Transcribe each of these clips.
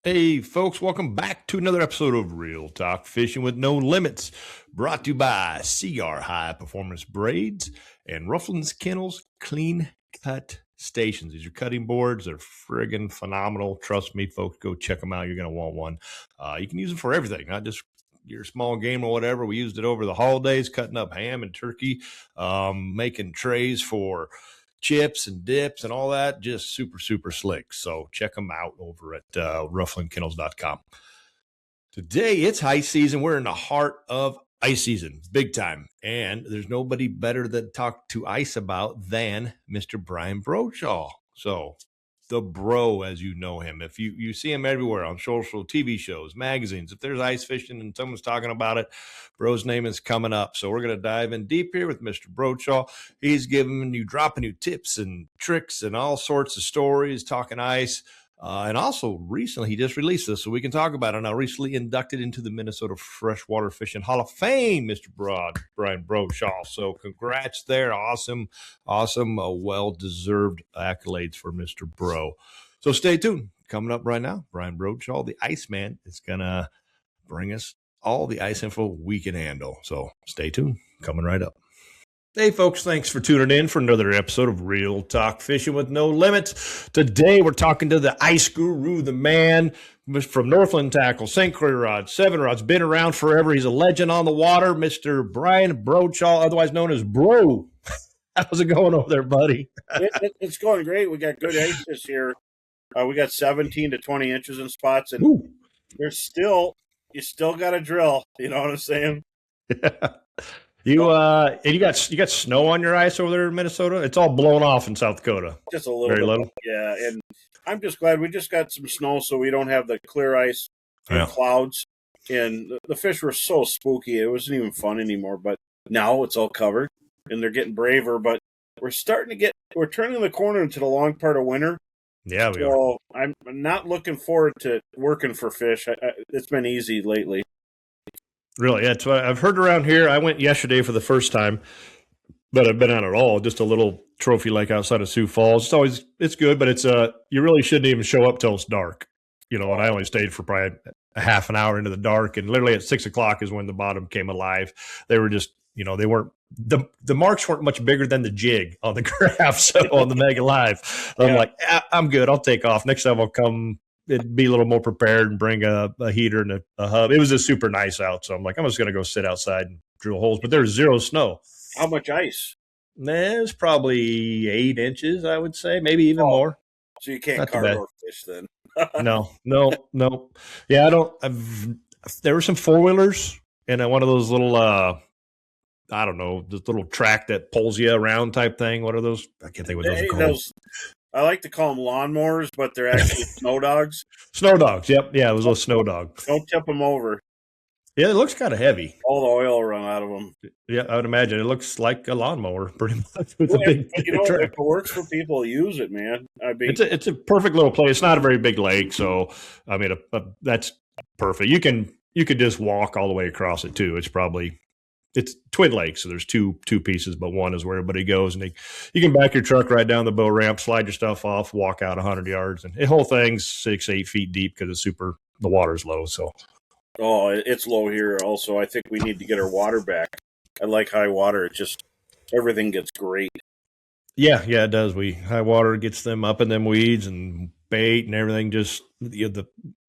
Hey, folks, welcome back to another episode of Real Talk Fishing with No Limits, brought to you by CR High Performance Braids and Rufflin's Kennels Clean Cut Stations. These are cutting boards. They're friggin' phenomenal. Trust me, folks, go check them out. You're going to want one. You can use them for everything, not just your small game or whatever. We used it over the holidays, cutting up ham and turkey, making trays for chips and dips and all that. Just super, super slick. So check them out over at rufflinkennels.com. Today, it's ice season. We're in the heart of ice season, big time. And there's nobody better to talk to ice about than Mr. Brian Brosdahl. So the bro, as you know him. If you see him everywhere on social TV shows, magazines, if there's ice fishing and someone's talking about it, bro's name is coming up. So we're going to dive in deep here with Mr. Brosdahl. He's dropping you tips and tricks and all sorts of stories, talking ice. And also recently he just released this, so we can talk about it now. Recently inducted into the Minnesota Freshwater Fishing Hall of Fame, Mr. Brian Brosdahl. So congrats there. Awesome, well-deserved accolades for Mr. Bro. So stay tuned. Coming up right now, Brian Brosdahl, the Iceman, is going to bring us all the ice info we can handle. So stay tuned. Coming right up. Hey, folks, thanks for tuning in for another episode of Real Talk Fishing with No Limits. Today, we're talking to the ice guru, the man from Northland Tackle, St. Croix Rods, 7 Rods, been around forever. He's a legend on the water, Mr. Brian Brosdahl, otherwise known as Bro. How's it going over there, buddy? It's going great. We got good ice this year. We got 17 to 20 inches in spots, and you still got to drill. You know what I'm saying? You got snow on your ice over there in Minnesota? It's all blown off in South Dakota. Just a little Very bit. little. Yeah, and I'm just glad we just got some snow so we don't have the clear ice and clouds. And the fish were so spooky. It wasn't even fun anymore. But now it's all covered, and they're getting braver. But we're turning the corner into the long part of winter. Yeah, we are. I'm not looking forward to working for fish. It's been easy lately. Really, yeah, it's what I've heard around here. I went yesterday for the first time, but I've been out at all. Just a little trophy lake outside of Sioux Falls. It's good, but you really shouldn't even show up till it's dark. And I only stayed for probably a half an hour into the dark, and literally at 6 o'clock is when the bottom came alive. They were just, they weren't the marks weren't much bigger than the jig on the graph, so on the Mega Live. I'm like, I'm good. I'll take off. Next time I'll come. It'd be a little more prepared and bring a heater and a hub. It was just super nice out. So I'm like, I'm just going to go sit outside and drill holes. But there's zero snow. How much ice? There's probably 8 inches, I would say, maybe even more. So you can't carve or fish then? No. Yeah, there were some 4-wheelers and one of those little, I don't know, this little track that pulls you around type thing. What are those? I can't think what those are called. I like to call them lawnmowers, but they're actually snow dogs. Snow dogs, yep. Yeah, it was a little snow dog. Don't tip them over. Yeah, it looks kind of heavy. All the oil will run out of them. Yeah, I would imagine. It looks like a lawnmower, pretty much. With a big if it works for people, use it, man. It's a perfect little place. It's not a very big lake, so, I mean, that's perfect. You could just walk all the way across it, too. It's Twin Lakes, so there's two pieces, but one is where everybody goes, and you can back your truck right down the bow ramp, slide your stuff off, walk out 100 yards, and the whole thing's 6-8 feet deep because the water's low. So, it's low here. Also, I think we need to get our water back. I like high water. It just everything gets great. Yeah, it does. High water gets them up in them weeds and bait and everything. Just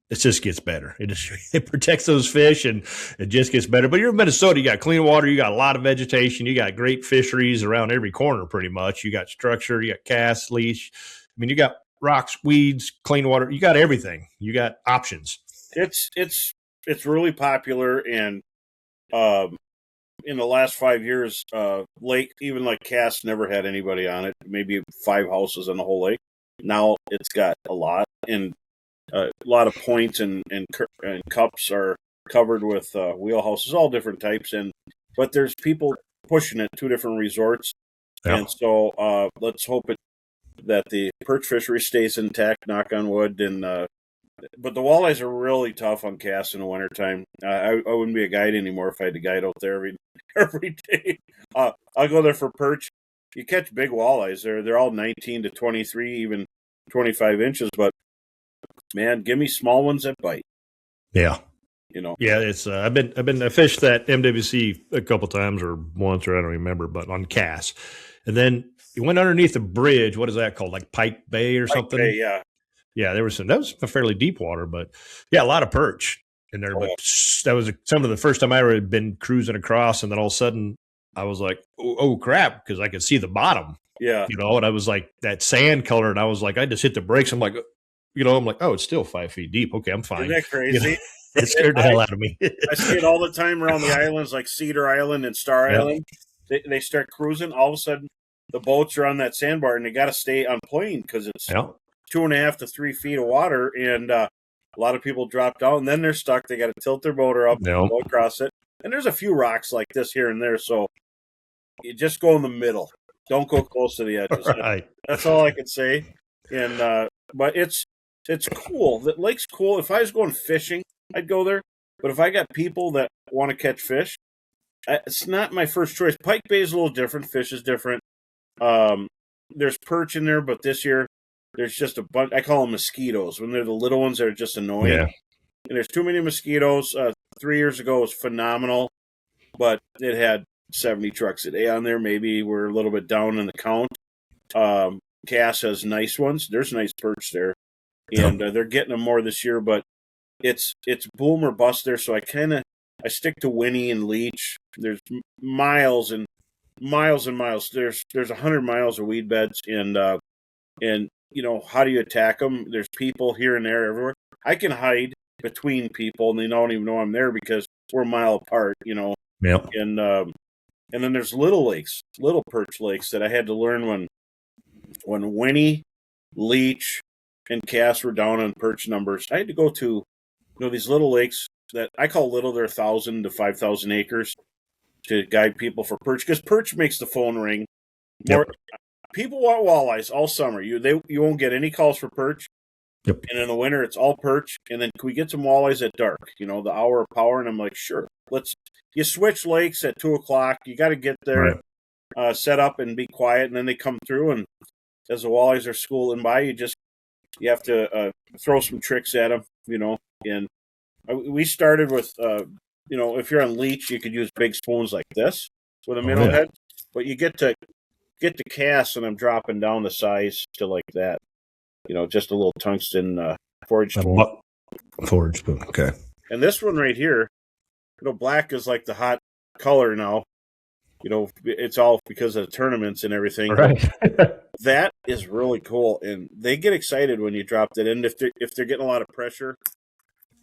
it just gets better. It protects those fish, and it just gets better. But you're in Minnesota. You got clean water. You got a lot of vegetation. You got great fisheries around every corner, pretty much. You got structure. You got cast, leash. I mean, you got rocks, weeds, clean water. You got everything. You got options. It's really popular, and in the last 5 years, lake, even like cast, never had anybody on it. Maybe 5 houses on the whole lake. Now it's got a lot, and a lot of points and cups are covered with wheelhouses, all different types. But there's people pushing it, 2 different resorts. Yeah. And so let's hope that the perch fishery stays intact, knock on wood. But the walleyes are really tough on casts in the wintertime. I wouldn't be a guide anymore if I had to guide out there every day. I'll go there for perch. You catch big walleyes. They're all 19 to 23, even 25 inches, but man, give me small ones that bite. Yeah. You know. Yeah, it's I fished that MWC a couple times or once, or I don't remember, but on Cass. And then you went underneath the bridge. What is that called? Like Pike Bay or something? Bay, yeah. Yeah, that was a fairly deep water, but yeah, a lot of perch in there. But that was some of the first time I ever had been cruising across, and then all of a sudden I was like, oh crap, because I could see the bottom. Yeah. You know, and I was like that sand color, and I was like, I just hit the brakes. I'm like, oh, it's still 5 feet deep. Okay, I'm fine. Isn't that crazy? You know? It scared the hell out of me. I see it all the time around the islands, like Cedar Island and Star Island. They start cruising. All of a sudden, the boats are on that sandbar, and they got to stay on plane because it's 2.5 to 3 feet of water, and a lot of people drop down. And then they're stuck. They got to tilt their boat up, go across it. And there's a few rocks like this here and there, so you just go in the middle. Don't go close to the edges. Right. That's all I can say. And but it's cool. The lake's cool. If I was going fishing, I'd go there. But if I got people that want to catch fish, it's not my first choice. Pike Bay is a little different. Fish is different. There's perch in there, but this year there's just a bunch. I call them mosquitoes. When they're the little ones that are just annoying. Yeah. And there's too many mosquitoes. 3 years ago was phenomenal, but it had 70 trucks a day on there. Maybe we're a little bit down in the count. Cass has nice ones. There's nice perch there. And they're getting them more this year, but it's boom or bust there. So I stick to Winnie and Leech. There's miles and miles and miles. There's 100 miles of weed beds, and you know, how do you attack them? There's people here and there everywhere. I can hide between people, and they don't even know I'm there because we're a mile apart. You know. Yeah. And then there's little lakes, little perch lakes that I had to learn when Winnie, Leech, and Cass were down on perch numbers. I had to go to, these little lakes that I call little. They're 1,000 to 5,000 acres to guide people for perch, because perch makes the phone ring. People want walleyes all summer. You won't get any calls for perch. Yep. And in the winter, it's all perch. And then can we get some walleyes at dark? The hour of power. And I'm like, sure. You switch lakes at 2:00. You got to get there, set up and be quiet. And then they come through. And as the walleyes are schooling by, you have to throw some tricks at them, And we started with, if you're on Leech, you could use big spoons like this with a minnow head. But you get to Cass, and I'm dropping down the size to like that. Just a little tungsten forage spoon. Forage spoon, okay. And this one right here, black is like the hot color now. It's all because of the tournaments and everything. Right. That is really cool, and they get excited when you drop that in if they're getting a lot of pressure.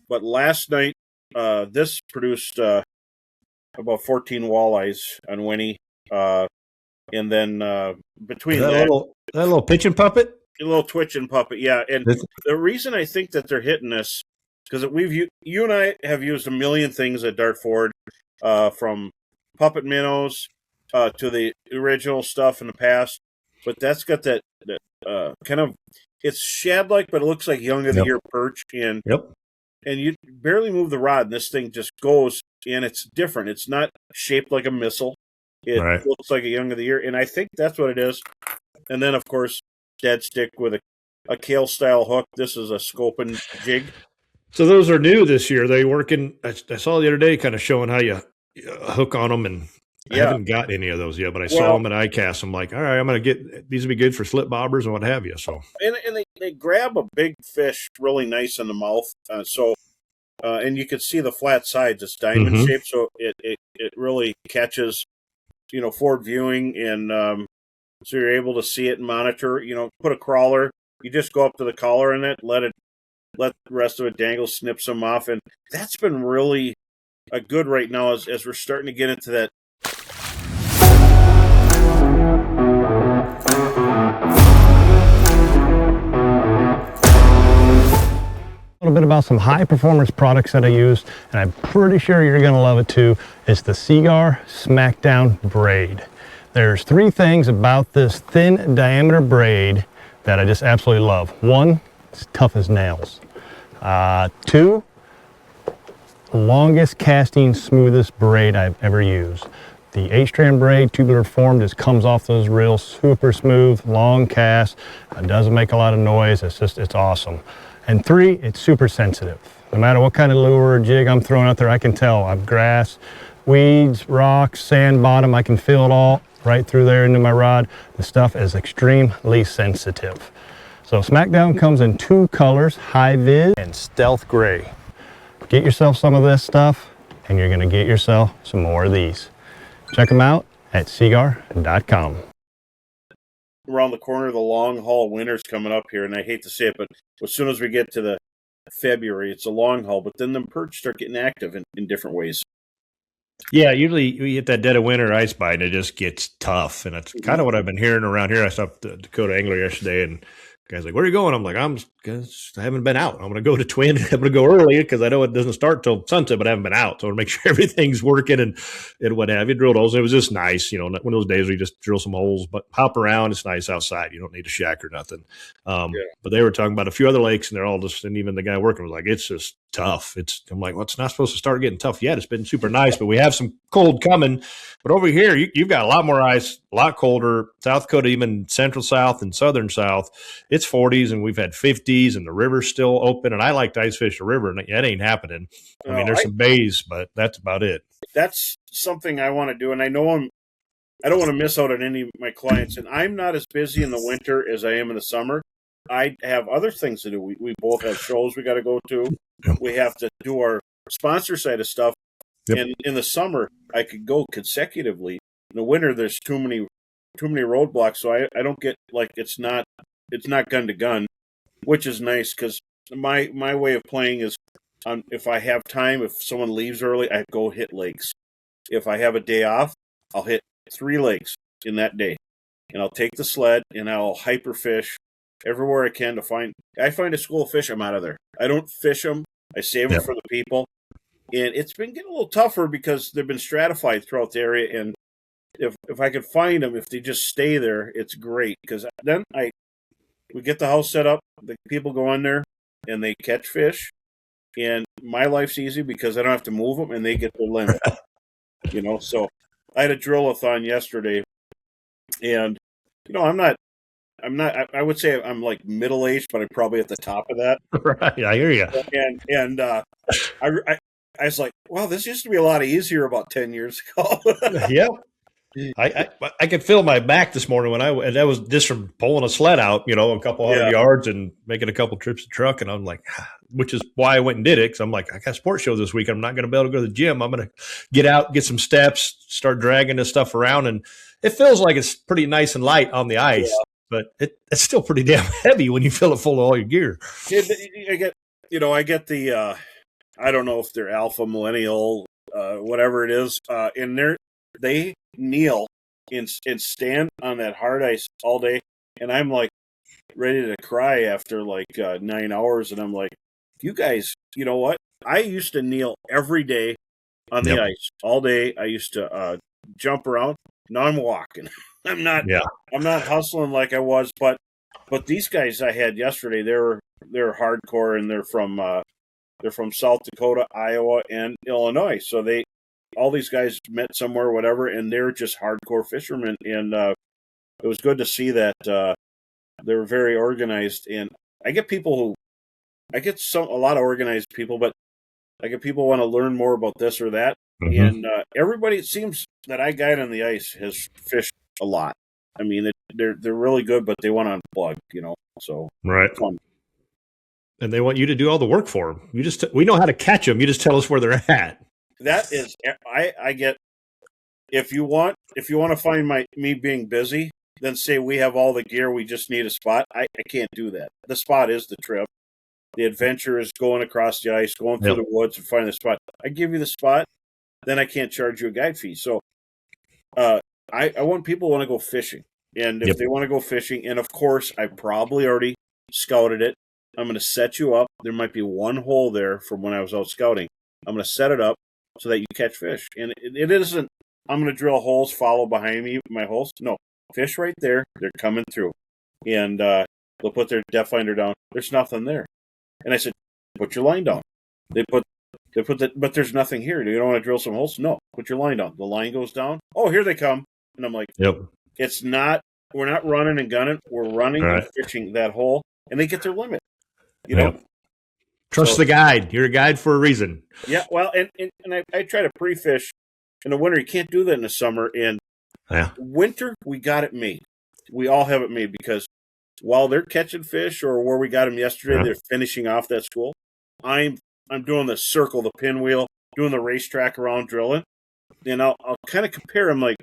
But last night, this produced about 14 walleyes on Winnie, and then between that little pitching puppet. A little twitching puppet, yeah. And the reason I think that they're hitting this, because you and I have used a million things at Dart Ford, from puppet minnows to the original stuff in the past, but that's got that kind of, it's shad-like, but it looks like young of the year perch, and you barely move the rod, and this thing just goes, and it's different. It's not shaped like a missile. It looks like a young of the year, and I think that's what it is. And then, of course, dead stick with a Kale style hook. This is a scoping jig. So those are new this year. They working. I saw the other day kind of showing how you hook on them, and I haven't got any of those yet, but I saw them at ICAST. I'm like, all right, I'm going to get these. Will be good for slip bobbers and what have you. So and they grab a big fish really nice in the mouth. And you can see the flat sides. It's diamond shaped, so it really catches forward viewing, and so you're able to see it and monitor. Put a crawler. You just go up to the collar in it, let the rest of it dangle, snip some off, and that's been really good right now as we're starting to get into that. A little bit about some high performance products that I use, and I'm pretty sure you're going to love it too. It's the Seaguar Smackdown braid. There's 3 things about this thin diameter braid that I just absolutely love. 1, it's tough as nails. 2, longest casting, smoothest braid I've ever used. The 8-strand braid, tubular form, just comes off those reels super smooth, long cast. It doesn't make a lot of noise. It's awesome. And 3, it's super sensitive. No matter what kind of lure or jig I'm throwing out there, I can tell I've grass, weeds, rocks, sand bottom. I can feel it all right through there into my rod. The stuff is extremely sensitive. So Smackdown comes in 2 colors, high vis and stealth gray. Get yourself some of this stuff and you're gonna get yourself some more of these. Check them out at seagar.com. Around the corner, the long haul winter's coming up here, and I hate to say it, but as soon as we get to the February, it's a long haul, but then the perch start getting active in different ways. Yeah, usually you get that dead of winter ice bite, and it just gets tough. And that's kind of what I've been hearing around here. I stopped the Dakota Angler yesterday, and the guy's like, "Where are you going?" I'm like, I haven't been out. I'm going to go to Twin. I'm going to go early because I know it doesn't start till sunset, but I haven't been out. So to make sure everything's working and what have you. Drilled holes. It was just nice, one of those days where you just drill some holes, but hop around. It's nice outside. You don't need a shack or nothing. But they were talking about a few other lakes, and they're all just, and even the guy working was like, it's just tough. I'm like, well, it's not supposed to start getting tough yet. It's been super nice, but we have some cold coming. But over here, you've got a lot more ice, a lot colder. South Dakota, even central South and southern South, it's 40s, and we've had 50s, and the river's still open. And I like to ice fish the river, and that ain't happening. I mean, there's some bays, but that's about it. That's something I want to do, and I know I don't want to miss out on any of my clients, and I'm not as busy in the winter as I am in the summer. I have other things to do. We both have shows we got to go to. Yep. We have to do our sponsor side of stuff. Yep. And in the summer, I could go consecutively. In the winter, there's too many roadblocks, so I don't get, like, it's not gun to gun, which is nice because my way of playing is, if I have time, if someone leaves early, I go hit lakes. If I have a day off, I'll hit 3 lakes in that day, and I'll take the sled and I'll hyperfish everywhere I can to find a school of fish. I'm out of there. I don't fish them. I save them for the people. And it's been getting a little tougher because they've been stratified throughout the area. And if I could find them, if they just stay there, it's great. Because then we get the house set up, the people go in there and they catch fish. And my life's easy because I don't have to move them and they get their limit. So I had a drill-a-thon yesterday. And, I would say I'm like middle-aged, but I'm probably at the top of that. Right, I hear you. And I was like, wow, this used to be a lot easier about 10 years ago. Yeah. I could feel my back this morning and that was just from pulling a sled out, a couple hundred yards and making a couple trips to truck. And I'm like, which is why I went and did it. Cause I'm like, I got a sports show this week. I'm not going to be able to go to the gym. I'm going to get out, get some steps, start dragging this stuff around. And it feels like it's pretty nice and light on the ice, but it's still pretty damn heavy when you fill it full of all your gear. I get the, I don't know if they're alpha millennial, whatever it is. And they kneel and stand on that hard ice all day. And I'm like ready to cry after like 9 hours. And I'm like, you guys, you know what? I used to kneel every day on the ice all day. I used to jump around. Now I'm walking. I'm not hustling like I was, but these guys I had yesterday, they're hardcore, and they're from South Dakota, Iowa, and Illinois. So all these guys met somewhere, whatever, and they're just hardcore fishermen. And it was good to see that they were very organized. And I get a lot of organized people, but I get people who want to learn more about this or that. Mm-hmm. And everybody, it seems that I guide on the ice has fished a lot. I mean, they're really good, but they want to unplug, so right. Fun. And they want you to do all the work for them. We know how to catch them. You just tell us where they're at. That is, I get. If you want to find me being busy, then say we have all the gear. We just need a spot. I can't do that. The spot is the trip. The adventure is going across the ice, going through the woods and finding the spot. I give you the spot, then I can't charge you a guide fee. So, I want people who want to go fishing, and if they want to go fishing, and of course I probably already scouted it. I'm going to set you up. There might be one hole there from when I was out scouting. I'm going to set it up so that you catch fish. And it isn't, I'm going to drill holes, follow behind me, my holes. No, fish right there. They're coming through. And they'll put their depth finder down. There's nothing there. And I said, put your line down. They put but there's nothing here. Do you don't want to drill some holes? No, put your line down. The line goes down. Oh, here they come. And I'm like, it's not, we're not running and gunning. We're running and fishing that hole. And they get their limit. Trust the guide. You're a guide for a reason. Yeah, well, and I try to pre-fish in the winter. You can't do that in the summer. And winter, we got it made. We all have it made because while they're catching fish or where we got them yesterday, they're finishing off that school. I'm doing the circle, the pinwheel, doing the racetrack around drilling. And I'll kind of compare them like,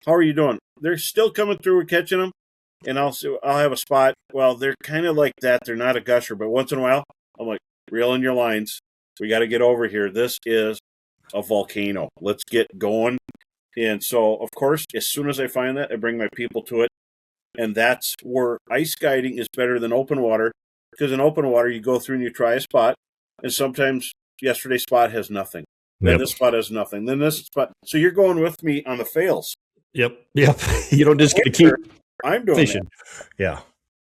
how are you doing? They're still coming through, we're catching them. And I'll have a spot. Well, they're kind of like that. They're not a gusher, but once in a while, I'm like, reel in your lines. We got to get over here. This is a volcano. Let's get going. And so, of course, as soon as I find that, I bring my people to it. And that's where ice guiding is better than open water. Because in open water, you go through and you try a spot. And sometimes yesterday's spot has nothing. Then this spot has nothing. Then this spot. So you're going with me on the fails. Yep. You don't just get to keep I'm doing fishing. That. Yeah.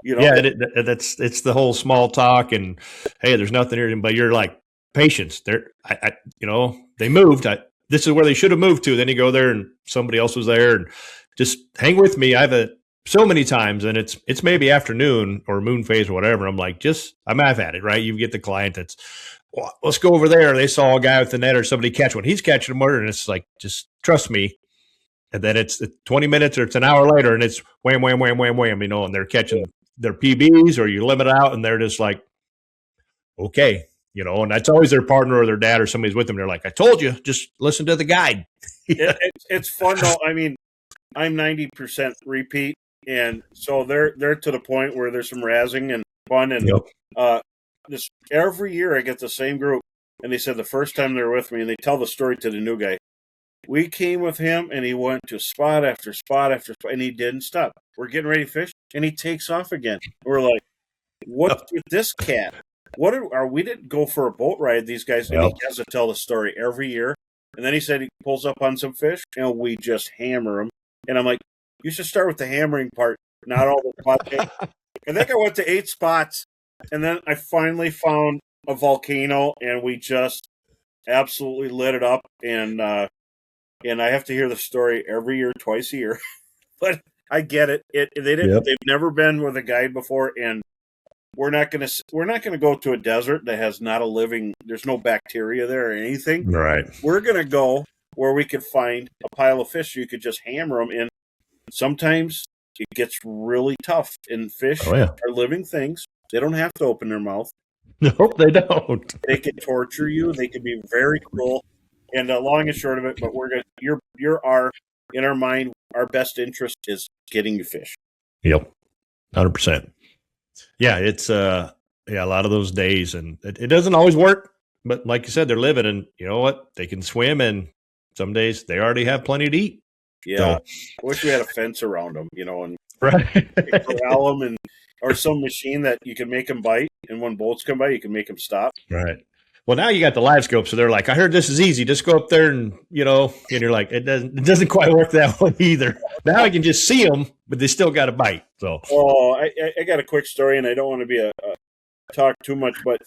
You know, it's the whole small talk and hey, there's nothing here, but you're like patience. They moved. This is where they should have moved to. Then you go there and somebody else was there and just hang with me. I've so many times and it's maybe afternoon or moon phase or whatever. I'm like, I've had it, right? You get the client that's, well, let's go over there. They saw a guy with the net or somebody catch one. He's catching them, and it's like, just trust me. And then it's 20 minutes or it's an hour later and it's wham, wham, wham, wham, wham, and they're catching their PBs or you limit out and they're just like, okay, and that's always their partner or their dad or somebody's with them. They're like, I told you, just listen to the guide. It's fun though. I mean, I'm 90% repeat. And so they're to the point where there's some razzing and fun. And just every year I get the same group. And they said the first time they're with me and they tell the story to the new guy. We came with him, and he went to spot after spot after spot, and he didn't stop. We're getting ready to fish, and he takes off again. We're like, what's with this cat? We didn't go for a boat ride, these guys, and he has to tell the story every year. And then he said he pulls up on some fish, and we just hammer them. And I'm like, you should start with the hammering part, not all the spots. I think I went to 8 spots, and then I finally found a volcano, and we just absolutely lit it up, and I have to hear the story every year, twice a year. But I get it. They've never been with a guide before, and we're not gonna go to a desert that has not a living. There's no bacteria there or anything. Right. We're gonna go where we could find a pile of fish. So you could just hammer them in. Sometimes it gets really tough, and fish are living things. They don't have to open their mouth. Nope, they don't. They can torture you. They can be very cruel. And long and short of it, but in our mind, our best interest is getting you fish. Yep, 100%. Yeah, it's a lot of those days, and it doesn't always work. But like you said, they're living, and you know what? They can swim, and some days they already have plenty to eat. Yeah, so. I wish we had a fence around them, and right, corral them, or some machine that you can make them bite, and when boats come by, you can make them stop. Right. Well, now you got the live scope, so they're like, I heard this is easy. Just go up there and, and you're like, it doesn't quite work that way either. Now I can just see them, but they still got to bite. So, I got a quick story, and I don't want to be talk too much, but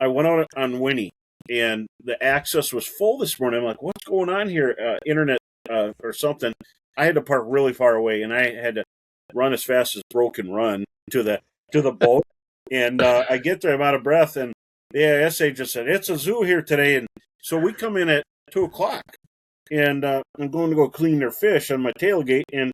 I went out on Winnie, and the access was full this morning. I'm like, what's going on here? Internet or something. I had to park really far away, and I had to run as fast as Bro can run to the boat. And I get there, I'm out of breath, and the AIS agent said, it's a zoo here today. And so we come in at 2:00, and I'm going to go clean their fish on my tailgate, and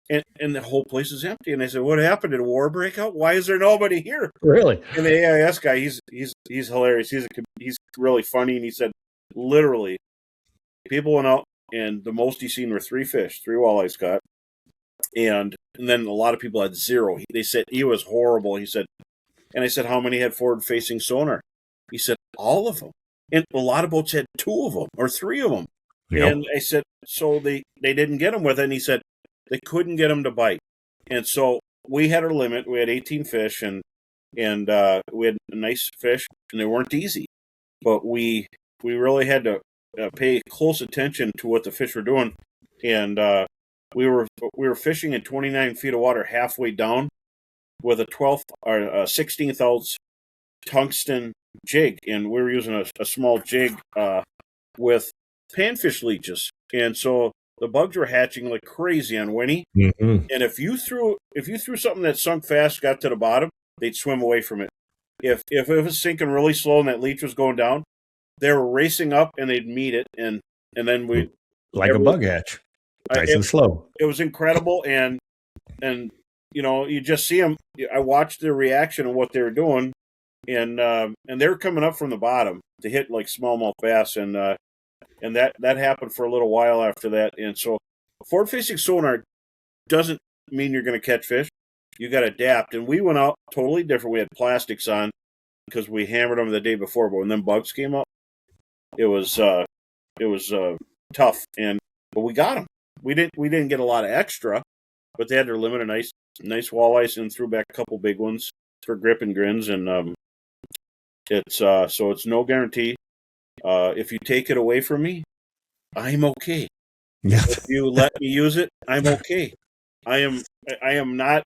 the whole place is empty. And I said, what happened? Did a war break out? Why is there nobody here? Really? And the AIS guy, he's hilarious. He's really funny. And he said, literally, people went out, and the most he seen were 3 fish, 3 walleyes caught. And then a lot of people had 0. They said he was horrible. He said, and I said, how many had forward-facing sonar? He said, all of them. And a lot of boats had 2 of them or 3 of them. Yep. And I said, so they didn't get them with it. And he said, they couldn't get them to bite. And so we had our limit. We had 18 fish, and we had nice fish, and they weren't easy. But we really had to pay close attention to what the fish were doing. And we were fishing in 29 feet of water halfway down with a 12th or a 16th ounce tungsten jig, and we were using a small jig with panfish leeches, and so the bugs were hatching like crazy on Winnie. Mm-hmm. And if you threw something that sunk fast, got to the bottom, they'd swim away from it. if it was sinking really slow and that leech was going down, they were racing up and they'd meet it, and then we like a bug hatch, nice and slow. It was incredible, and you just see them. I watched their reaction and what they were doing, and they were coming up from the bottom to hit like smallmouth bass, and that happened for a little while after that. And so, forward facing sonar doesn't mean you're going to catch fish. You got to adapt, and we went out totally different. We had plastics on because we hammered them the day before, but when them bugs came up, it was tough, but we got them. We didn't get a lot of extra, but they had their limit of nice walleyes, and threw back a couple big ones for grip and grins, and it's no guarantee. If you take it away from me, I'm okay. Yeah. If you let me use it, I'm okay. I am not.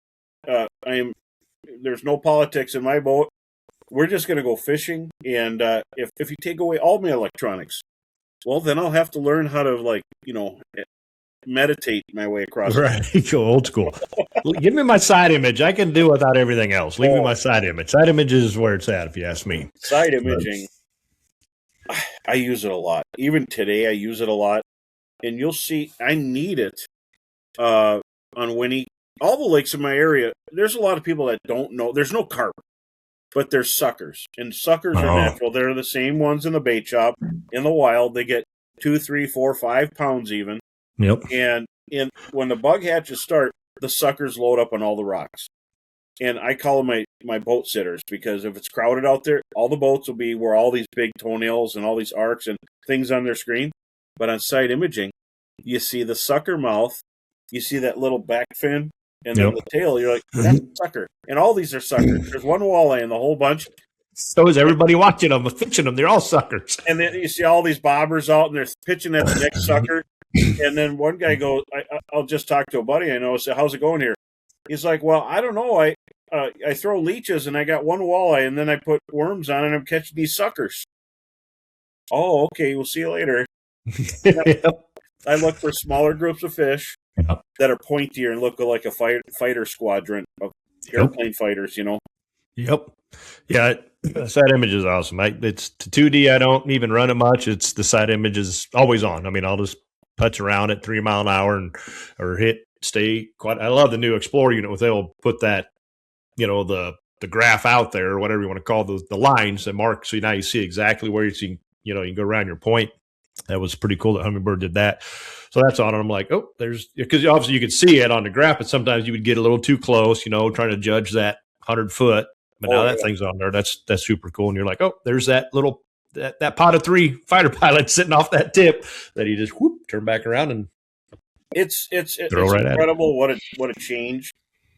There's no politics in my boat. We're just going to go fishing, and if you take away all my electronics, well, then I'll have to learn how to meditate my way across. Right, go old school. Give me my side image. I can do without everything else. Leave me my side image. Side image is where it's at, if you ask me. Side imaging, I use it a lot. Even today, I use it a lot, and you'll see I need it on Winnie. All the lakes in my area, there's a lot of people that don't know. There's no carp, but there's suckers, and suckers are natural. They're the same ones in the bait shop. In the wild, they get 2, 3, 4, 5 pounds even. Yep. And when the bug hatches start, the suckers load up on all the rocks. And I call them my boat sitters, because if it's crowded out there, all the boats will be where all these big toenails and all these arcs and things on their screen. But on side imaging, you see the sucker mouth, you see that little back fin, and then the tail. You're like, that's a sucker. And all these are suckers. There's one walleye in the whole bunch. So is everybody watching them, fishing them. They're all suckers. And then you see all these bobbers out, and they're pitching at the next sucker. And then one guy goes, I'll just talk to a buddy I know. So how's it going here? He's like, well, I don't know. I throw leeches, and I got one walleye, and then I put worms on, and I'm catching these suckers. Oh, okay. We'll see you later. I look for smaller groups of fish that are pointier and look like a fighter squadron of airplane fighters, Yep. Yeah, side image is awesome. It's 2D. I don't even run it much. It's the side image is always on. I mean, I'll just putz around at 3 mile an hour or stay quiet. I love the new Explorer unit. They'll put that, the graph out there, or whatever you want to call the lines that mark. So now you see exactly where you can go around your point. That was pretty cool that Humminbird did that. So that's on. And I'm like, because obviously you could see it on the graph, but sometimes you would get a little too close, trying to judge that 100 foot. But now that thing's on there. That's super cool. And you're like, there's that little that pot of 3 fighter pilot sitting off that tip that he just turn back around and it's incredible what a change.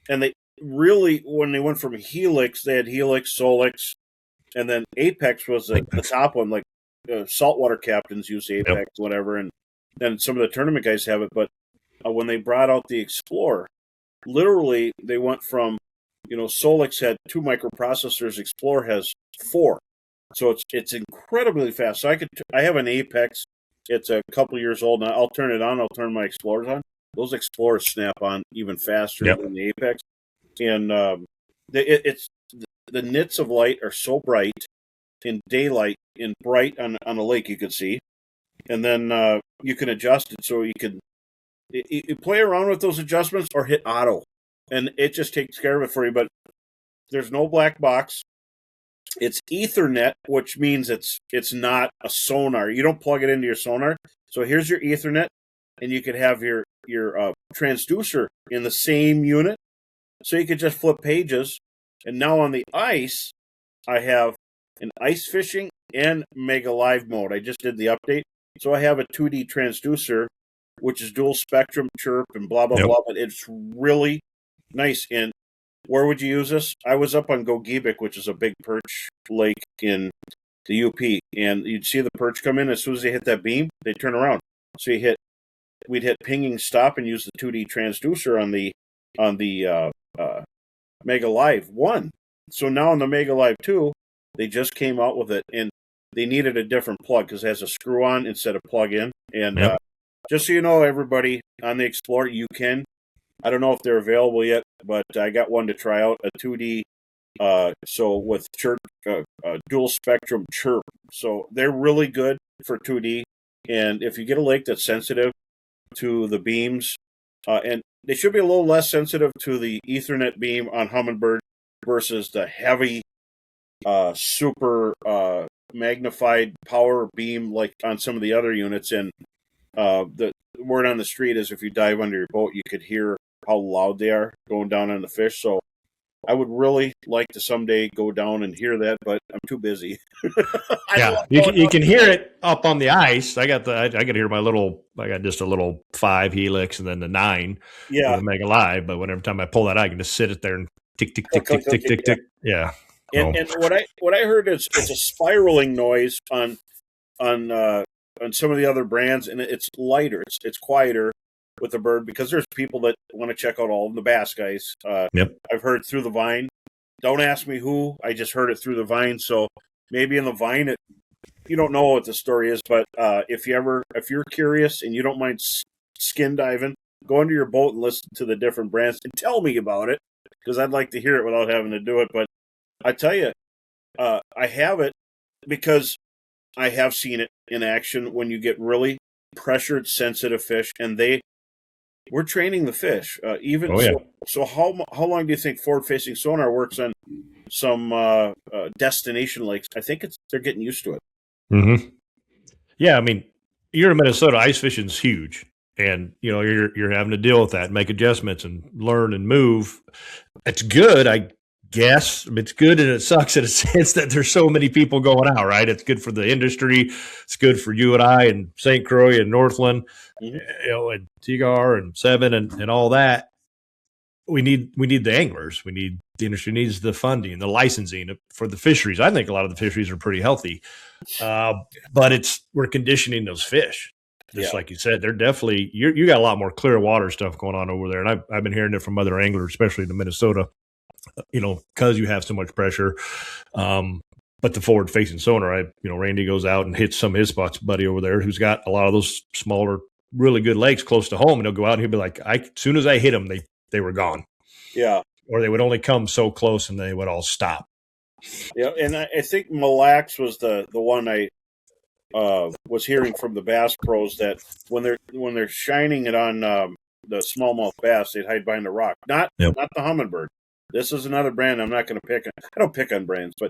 And they really, when they went from Helix, they had Helix, Solix, and then Apex was the top one. Like saltwater captains use Apex, whatever, and then some of the tournament guys have it. But when they brought out the Explorer, literally they went from Solix had 2 microprocessors, Explorer has 4. So it's incredibly fast. So I have an Apex. It's a couple years old now. I'll turn it on. I'll turn my Explorers on. Those Explorers snap on even faster than the Apex. And it's the nits of light are so bright in daylight and bright on a lake you could see. And then you can adjust it so you play around with those adjustments or hit auto. And it just takes care of it for you. But there's no black box. It's Ethernet, which means it's not a sonar. You don't plug it into your sonar. So here's your Ethernet, and you could have your transducer in the same unit. So you could just flip pages. And now on the ice, I have an ice fishing and Mega Live mode. I just did the update. So I have a 2D transducer, which is dual spectrum, chirp, and blah, blah, blah. But it's really nice. And where would you use this? I was up on Gogebic, which is a big perch lake in the UP, and you'd see the perch come in. As soon as they hit that beam, they turn around. So we'd hit pinging stop and use the 2D transducer on the Mega Live 1. So now on the Mega Live 2, they just came out with it, and they needed a different plug because it has a screw on instead of plug in. And just so you know, everybody, on the Explorer, you can. I don't know if they're available yet, but I got one to try out, a 2D So with chirp, dual spectrum chirp, so they're really good for 2D. And if you get a lake that's sensitive to the beams, and they should be a little less sensitive to the Ethernet beam on Humminbird versus the heavy, super magnified power beam like on some of the other units. And the word on the street is if you dive under your boat, you could hear how loud they are going down on the fish. So I would really like to someday go down and hear that, but I'm too busy. Yeah, you can hear it up on the ice. I got hear my little. I got just a little 5 helix and then the 9 Yeah, with a mega live. But whenever time I pull that, I can just sit it there and tick tick tick tick tick tick tick. Yeah. And what I heard is it's a spiraling noise on some of the other brands, and it's lighter. It's quieter with the bird because there's people that want to check out all of the bass guys. Yep. I've heard through the vine. Don't ask me who. I just heard it through the vine. So maybe in the vine, you don't know what the story is. But if you're curious and you don't mind skin diving, go into your boat and listen to the different brands and tell me about it because I'd like to hear it without having to do it. But I tell you, I have it because I have seen it in action when you get really pressured, sensitive fish, and we're training the fish. So how long do you think forward-facing sonar works on some destination lakes? I think they're getting used to it. Mm-hmm. Yeah, I mean, you're in Minnesota. Ice fishing's huge, and you're having to deal with that, and make adjustments, and learn and move. It's good, I guess. It's good, and it sucks in a sense that there's so many people going out. Right? It's good for the industry. It's good for you and I, and St. Croix and Northland. Mm-hmm. And Cigar and Seven and all that. We need the anglers. The industry needs the funding, the licensing for the fisheries. I think a lot of the fisheries are pretty healthy, but we're conditioning those fish. Just like you said, they're definitely you got a lot more clear water stuff going on over there, and I've been hearing it from other anglers, especially in Minnesota. Because you have so much pressure. But the forward-facing sonar, Randy goes out and hits some of his spots, buddy over there, who's got a lot of those smaller, really good lakes close to home, and he'll go out and he'll be like, as soon as I hit them, they were gone. Yeah. Or they would only come so close and they would all stop. Yeah, and I think Mille Lacs was the one I was hearing from the bass pros that when they're shining it on the smallmouth bass, they'd hide behind a rock. Not the Humminbird. This is another brand I'm not going to pick on. I don't pick on brands, but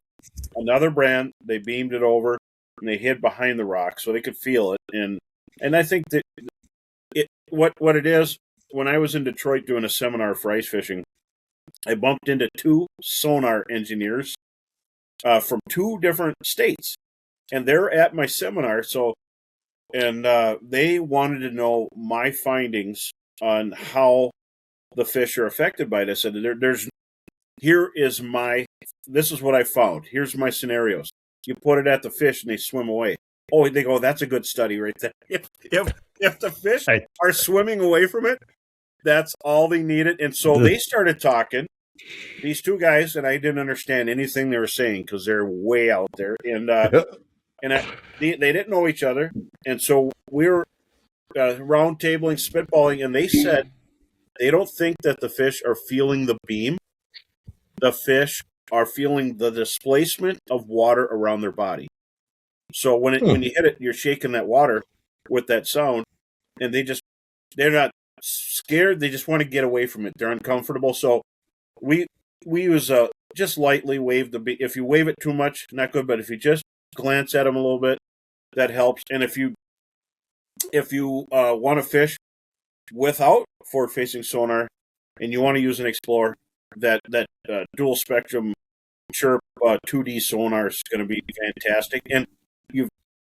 another brand, they beamed it over and they hid behind the rock so they could feel it. And I think that what it is, when I was in Detroit doing a seminar for ice fishing, I bumped into 2 sonar engineers from 2 different states, and they're at my seminar. And they wanted to know my findings on how the fish are affected by this. And this is what I found. Here's my scenarios. You put it at the fish and they swim away. Oh, they go, that's a good study right there. If the fish are swimming away from it, that's all they needed. And so they started talking, these 2 guys, and I didn't understand anything they were saying because they're way out there. And they didn't know each other. And so we were round tabling, spitballing, and they said they don't think that the fish are feeling the beam. The fish are feeling the displacement of water around their body. So when you hit it, you're shaking that water with that sound, and they're not scared. They just want to get away from it. They're uncomfortable. So we use just lightly wave the beam. If you wave it too much, not good. But if you just glance at them a little bit, that helps. And if you want to fish without forward-facing sonar and you want to use an Explorer, that dual spectrum chirp 2D sonar is going to be fantastic. And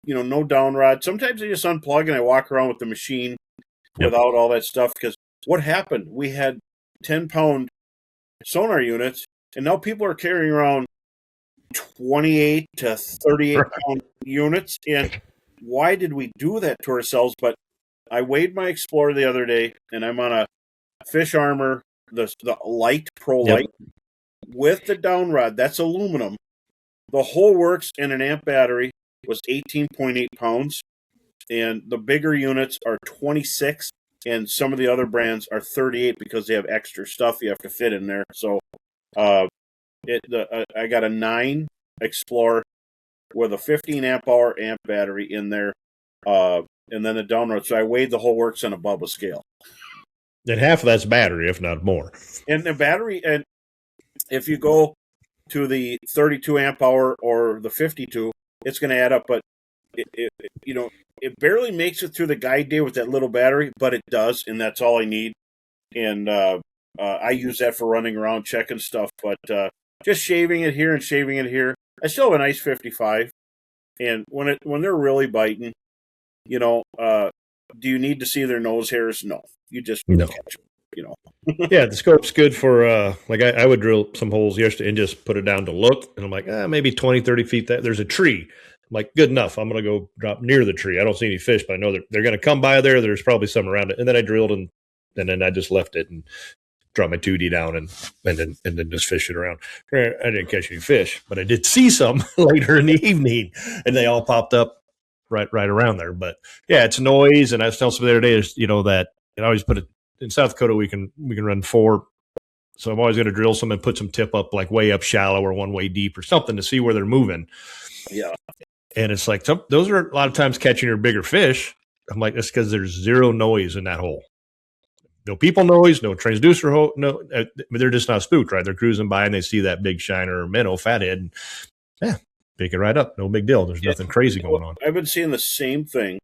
no down rod. Sometimes I just unplug and I walk around with the machine without all that stuff. Because what happened? We had 10-pound sonar units, and now people are carrying around 28 to 38-pound units. And why did we do that to ourselves? But I weighed my Explorer the other day, and I'm on a Fish Armor, the Light Pro Light, with the down rod. That's aluminum. The whole works in an amp battery was 18.8 pounds, and the bigger units are 26, and some of the other brands are 38 because they have extra stuff you have to fit in there. So I got a 9 Explorer with a 15 amp hour amp battery in there, and then the download. So I weighed the whole works on a Bubba scale. And half of that's battery, if not more. And the battery, and if you go to the 32 amp hour or the 52, it's going to add up. But it barely makes it through the guide day with that little battery, but it does, and that's all I need. And I use that for running around checking stuff, but just shaving it here and shaving it here. I still have an Ice 55, and when they're really biting, do you need to see their nose hairs? No, you just catch them. Yeah, the scope's good for I would drill some holes yesterday and just put it down to look, and I'm like, maybe 20, 30 feet. There's a tree. I'm like, good enough. I'm going to go drop near the tree. I don't see any fish, but I know they're going to come by there. There's probably some around it. And then I drilled and then I just left it and dropped my 2D down and then just fished it around. I didn't catch any fish, but I did see some later in the evening, and they all popped up right around there. But yeah, it's noise. And I was telling somebody the other day, is that I always put it in South Dakota. We can run 4. So I'm always going to drill some and put some tip up, like way up shallow or one way deep or something to see where they're moving. Yeah. And it's like those are a lot of times catching your bigger fish. I'm like, that's because there's zero noise in that hole. No people noise, no transducer, no. They're just not spooked, right? They're cruising by and they see that big shiner or minnow, fathead, and pick it right up. No big deal. There's nothing crazy going on. I've been seeing the same thing.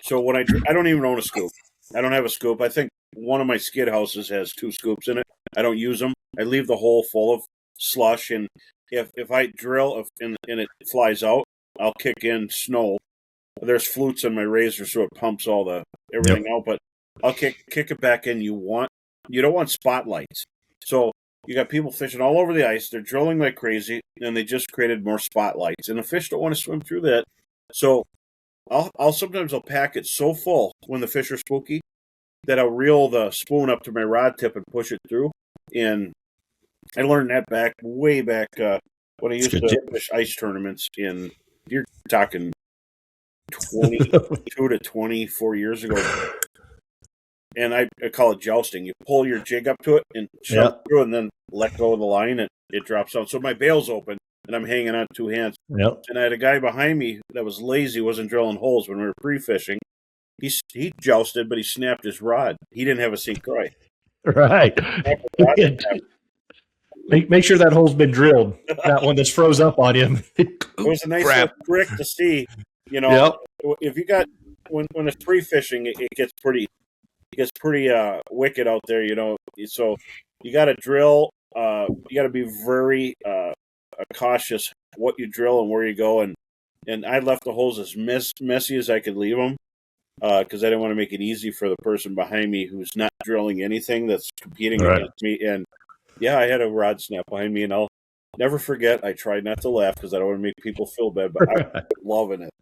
So when I don't even own a scoop. I don't have a scoop. I think one of my skid houses has 2 scoops in it. I don't use them. I leave the hole full of slush, and if I drill and it flies out, I'll kick in snow. There's flutes in my razor, so it pumps all everything out. But I'll kick it back in. You don't want spotlights. So you got people fishing all over the ice. They're drilling like crazy, and they just created more spotlights. And the fish don't want to swim through that. So I'll sometimes pack it so full when the fish are spooky that I'll reel the spoon up to my rod tip and push it through. And I learned that way back when I used to fish ice tournaments you're talking 22 to 24 years ago. And I call it jousting. You pull your jig up to it and shove it through and then let go of the line and it drops out. So my bail's open and I'm hanging on 2 hands. Yep. And I had a guy behind me that was lazy, wasn't drilling holes when we were pre-fishing. He jousted, but he snapped his rod. He didn't have a St. Croix. Right. Make sure that hole's been drilled, not one that's froze up on you. It was a nice little trick to see. If you got when it's pre-fishing, it gets pretty wicked out there. So you got to drill. You got to be very cautious what you drill and where you go. And I left the holes as messy as I could leave them because I didn't want to make it easy for the person behind me who's not drilling anything that's competing against me. And yeah, I had a rod snap behind me, and I'll never forget. I tried not to laugh because I don't want to make people feel bad, but I'm loving it.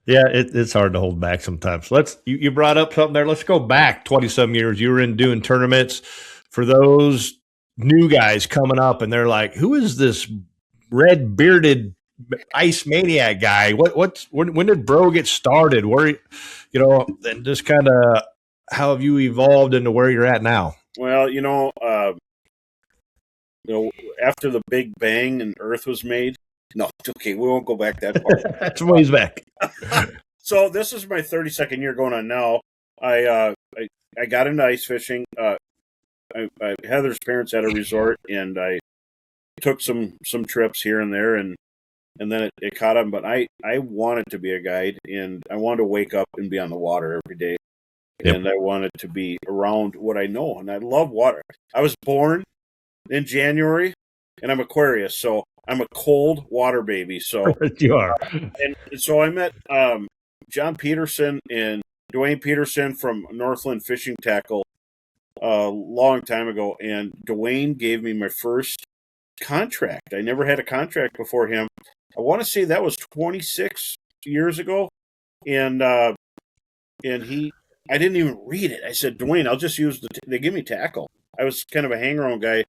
Yeah, it's hard to hold back sometimes. You brought up something there. Let's go back 20-some years. You were doing tournaments for those new guys coming up, and they're like, "Who is this red bearded ice maniac guy? When did Bro get started? Where, and just kind of how have you evolved into where you're at now?" Well, after the Big Bang and Earth was made. No, okay, we won't go back that far. That's ways back. So this is my 32nd year going on now. I got into ice fishing. Heather's parents had a resort, and I took some trips here and there, and then it caught on. But I wanted to be a guide, and I wanted to wake up and be on the water every day. Yep. And I wanted to be around what I know, and I love water. I was born in January, and I'm Aquarius, so I'm a cold water baby. So you are. And so I met John Peterson and Dwayne Peterson from Northland Fishing Tackle a long time ago, and Dwayne gave me my first contract. I never had a contract before him. I want to say that was 26 years ago, and I didn't even read it. I said, Dwayne, I'll just use they give me tackle. I was kind of a hanger-on guy,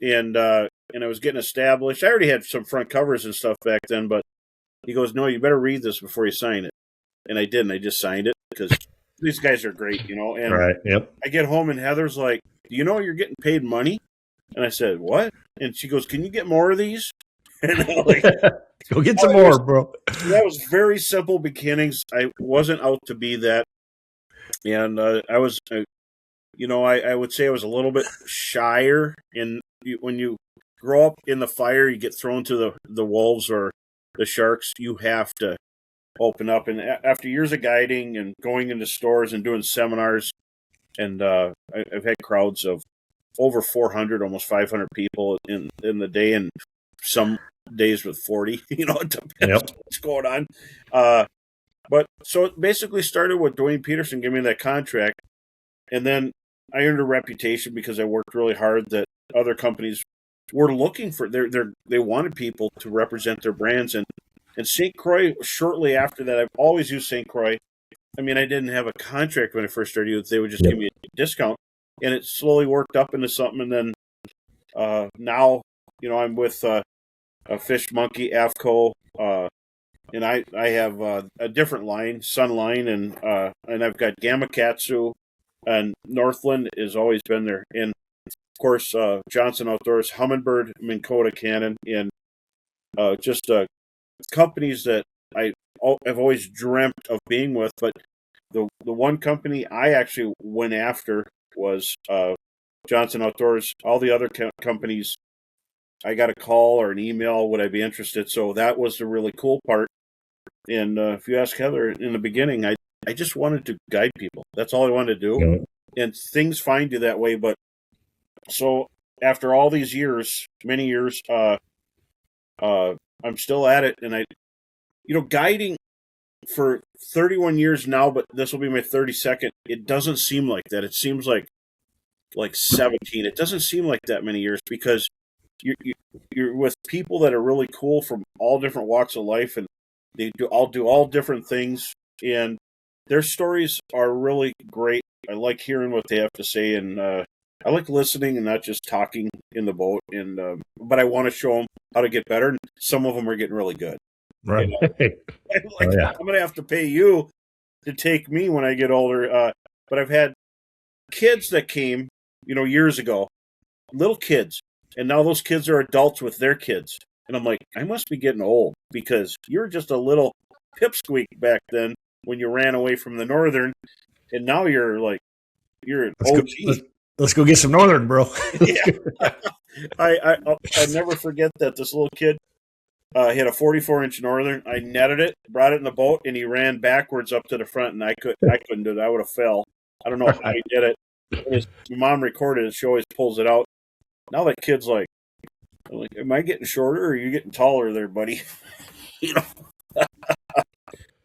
and I was getting established. I already had some front covers and stuff back then, but he goes, no, you better read this before you sign it. And I didn't. I just signed it because these guys are great, And right, yep. I get home, and Heather's like, do you know you're getting paid money? And I said, what? And she goes, can you get more of these? And I'm like, Go get some more, bro. that was very simple beginnings. I wasn't out to be that. And I was, I would say I was a little bit shyer. And when you grow up in the fire, you get thrown to the wolves or the sharks. You have to open up. And after years of guiding and going into stores and doing seminars, and I've had crowds of over 400, almost 500 people in the day, and some days with 40. It depends what's going on. But so it basically started with Dwayne Peterson giving me that contract, and then I earned a reputation because I worked really hard that other companies were looking for. They wanted people to represent their brands, and St. Croix. Shortly after that, I've always used St. Croix. I mean, I didn't have a contract when I first started. They would just give me a discount, and it slowly worked up into something. And then now, I'm with Fish Monkey, AFCO, and I have a different line, Sun Line, and I've got Gamakatsu, and Northland has always been there. And, of course, Johnson Outdoors, Humminbird, Minn Kota Cannon, and just companies that I've always dreamt of being with. But the one company I actually went after was Johnson Outdoors. All the other companies, I got a call or an email, would I be interested? So that was the really cool part. And if you ask Heather, in the beginning, I just wanted to guide people. That's all I wanted to do. Yeah. And things find you that way. But so after all these years, many years, I'm still at it. And guiding for 31 years now, but this will be my 32nd. It doesn't seem like that. It seems like 17. It doesn't seem like that many years, because you're with people that are really cool from all different walks of life, and they do all different things, and their stories are really great. I like hearing what they have to say, and I like listening and not just talking in the boat. And but I want to show them how to get better. And some of them are getting really good. Right. I'm going to have to pay you to take me when I get older. But I've had kids that came, years ago, little kids, and now those kids are adults with their kids. And I'm like, I must be getting old, because you're just a little pipsqueak back then when you ran away from the Northern, and now you're an OG. Let's go get some Northern, bro. Yeah. I'll never forget that this little kid hit a 44-inch Northern. I netted it, brought it in the boat, and he ran backwards up to the front, and I couldn't do it. I would have fell. I don't know how he did it. And his mom recorded it. She always pulls it out. Now that kid's like, am I getting shorter, or are you getting taller there, buddy?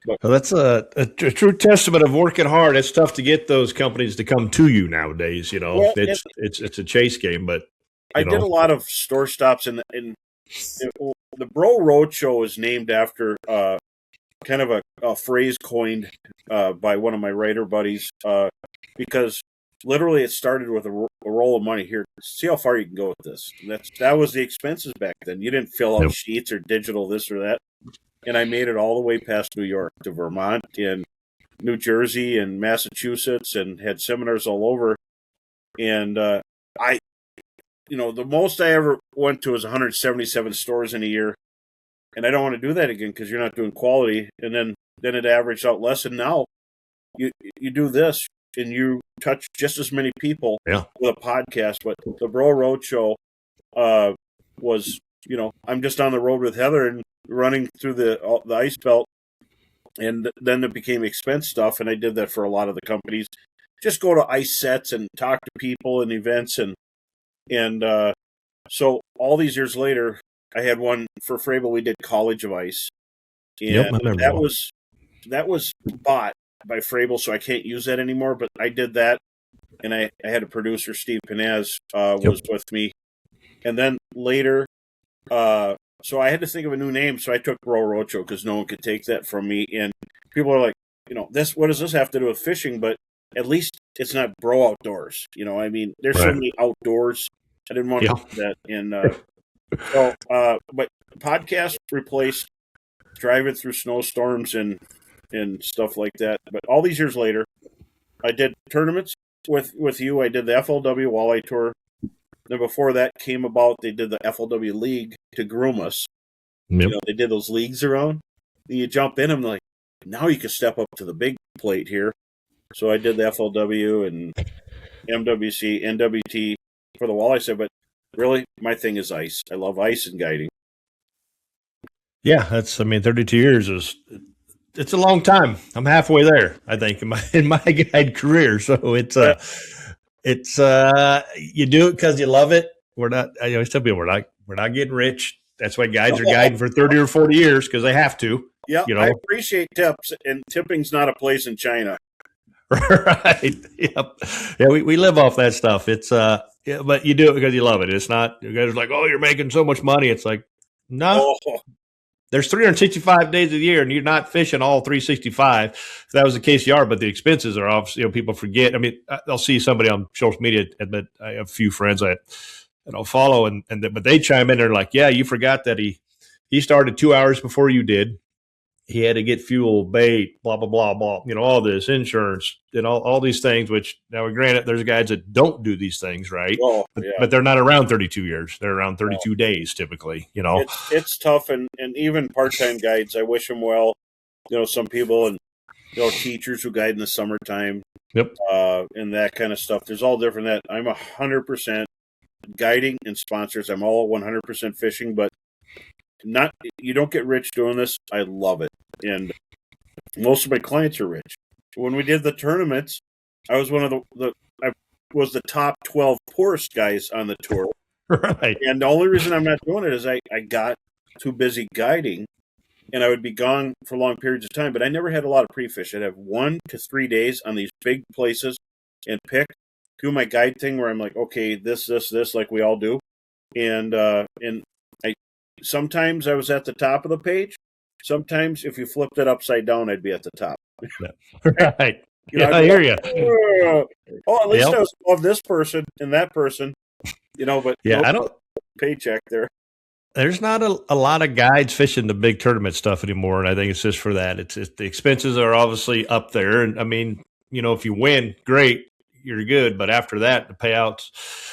Well, that's a true testament of working hard. It's tough to get those companies to come to you nowadays. Well, it's a chase game. But I did a lot of store stops, and the Bro Roadshow is named after kind of a phrase coined by one of my writer buddies, because literally it started with a roll of money. Here, see how far you can go with this. And that was the expenses back then. You didn't fill out sheets or digital this or that. And I made it all the way past New York to Vermont and New Jersey and Massachusetts, and had seminars all over. And the most I ever went to was 177 stores in a year. And I don't want to do that again, because you're not doing quality. And then it averaged out less. And now you do this, and you touch just as many people with a podcast. But the Bro Roadshow was, I'm just on the road with Heather and running through the ice belt. And then it became expense stuff, and I did that for a lot of the companies. Just go to ice sets and talk to people and events. And so all these years later, I had one for Frable. We did College of Ice. And that was bought by Frable, so I can't use that anymore. But I did that, and I had a producer, Steve Panaz, was with me. And then later, so I had to think of a new name, so I took Bro Roadshow, because no one could take that from me. And people are like, what does this have to do with fishing? But at least it's not Bro Outdoors. There's so many outdoors. I didn't want to do that. And but podcast replaced driving through snowstorms and stuff like that. But all these years later, I did tournaments with you. I did the FLW Walleye Tour, then before that came about, they did the FLW League to groom us. Yep. They did those leagues around. And you jump in them, like, now you can step up to the big plate here. So I did the FLW and MWC, NWT for the walleye side, but really my thing is ice. I love ice and guiding. Yeah, 32 years it's a long time. I'm halfway there, I think, in my guide career. So it's you do it because you love it. I always tell people we're not getting rich. That's why guides are guiding for 30 or 40 years, because they have to. Yeah, I appreciate tips, and tipping's not a place in China. Right. Yep. Yeah, we live off that stuff. It's but you do it because you love it. It's not, you guys are like, oh, you're making so much money. It's like, no. There's 365 days a year, and you're not fishing all 365. If that was the case, you are, but the expenses are obviously, people forget. I mean, I'll see somebody on social media, but I have a few friends I follow, but they chime in. They're like, yeah, you forgot that he started 2 hours before you did. He had to get fuel, bait, blah, blah, blah, blah, all this, insurance, and all these things, which, now granted, there's guys that don't do these things, right? Oh, yeah. But they're not around 32 years. They're around 32 days typically, It's tough, and even part-time guides, I wish them well. Some people, and teachers who guide in the summertime, yep, and that kind of stuff. There's all different. That I'm 100% guiding and sponsors. I'm all 100% fishing, but you don't get rich doing this. I love it, and most of my clients are rich. When we did the tournaments, I was one of I was the top 12 poorest guys on the tour. Right. And the only reason I'm not doing it is I got too busy guiding, and I would be gone for long periods of time. But I never had a lot of pre-fish. I'd have 1 to 3 days on these big places and do my guide thing where I'm like, okay, this, like we all do, and sometimes I was at the top of the page. Sometimes if you flipped it upside down, I'd be at the top. Right. I hear you. Oh, at least I was above this person and that person, but I don't paycheck there. There's not a lot of guides fishing the big tournament stuff anymore. And I think it's just for that. It's the expenses are obviously up there. And I mean, if you win, great. You're good, but after that, the payouts,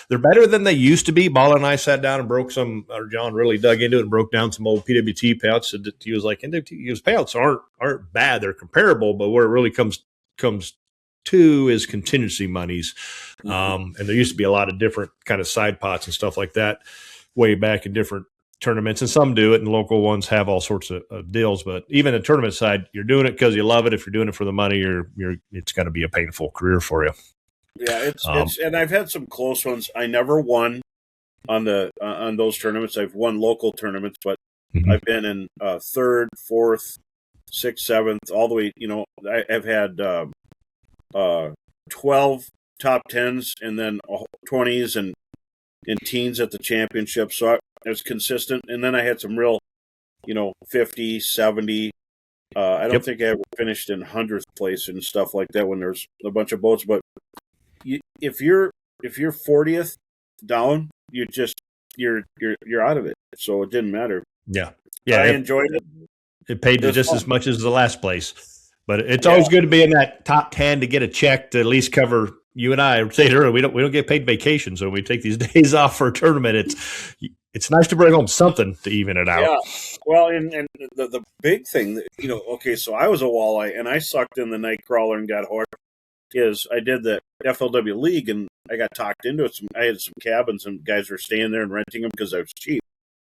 they're better than they used to be. Ball and I sat down and John really dug into it and broke down some old PWT payouts. So he was like, NWT payouts aren't bad. They're comparable, but where it really comes to is contingency monies. And there used to be a lot of different kind of side pots and stuff like that way back in different tournaments, and some do it, and local ones have all sorts of deals. But even the tournament side, you're doing it because you love it. If you're doing it for the money, it's going to be a painful career for you. Yeah, it's and I've had some close ones. I never won on those tournaments. I've won local tournaments, but I've been in 3rd, 4th, 6th, 7th, all the way. I've had 12 top 10s and then 20s and teens at the championship. So I was consistent, and then I had some real, 50, 70. I don't think I ever finished in 100th place and stuff like that when there's a bunch of boats, but. If you're 40th down, you're out of it. So it didn't matter. Yeah. I enjoyed it. It paid just as much as the last place, but it's always good to be in that top 10 to get a check to at least cover. You and I said earlier, we don't get paid vacation, so we take these days off for a tournament. It's nice to bring home something to even it out. Yeah. Well, and the big thing, okay, so I was a walleye and I sucked in the night crawler and got hooked. I did the FLW League, and I got talked into it. I had some cabins, and guys were staying there and renting them because I was cheap.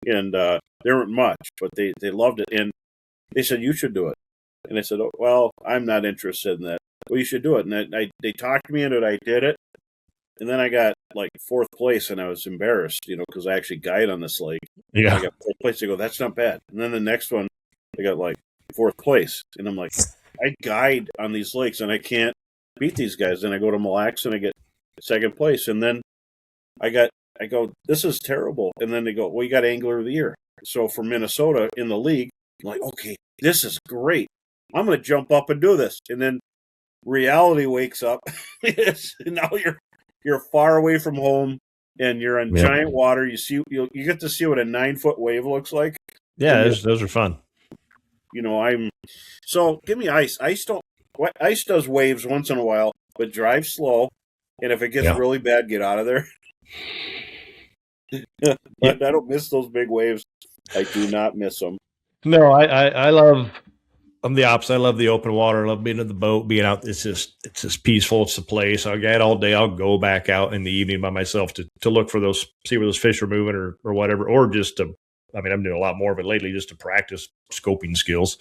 And there weren't much, but they loved it. And they said, you should do it. And I said, oh, well, I'm not interested in that. Well, you should do it. And they talked me into it. I did it. And then I got like 4th place, and I was embarrassed, because I actually guide on this lake. Yeah. I got 4th place. They go, that's not bad. And then the next one, I got like 4th place. And I'm like, I guide on these lakes, and I can't beat these guys. Then I go to Mille Lacs and I get 2nd place, and then I go, this is terrible. And then they go, well, you got Angler of the Year. So for Minnesota in the league, I'm like, okay, this is great. I'm going to jump up and do this. And then reality wakes up. And now you're far away from home, and you're on giant water. You get to see what a 9-foot wave looks like. Yeah, those are fun. So give me ice. Ice does waves once in a while, but drive slow. And if it gets really bad, get out of there. But Yep. I don't miss those big waves. I do not miss them. No, I love. I'm the opposite. I love the open water. I love being in the boat, being out. It's just peaceful. It's the place. I get all day. I'll go back out in the evening by myself to look for those, see where those fish are moving or whatever, or just to. I mean, I'm doing a lot more of it lately just to practice scoping skills.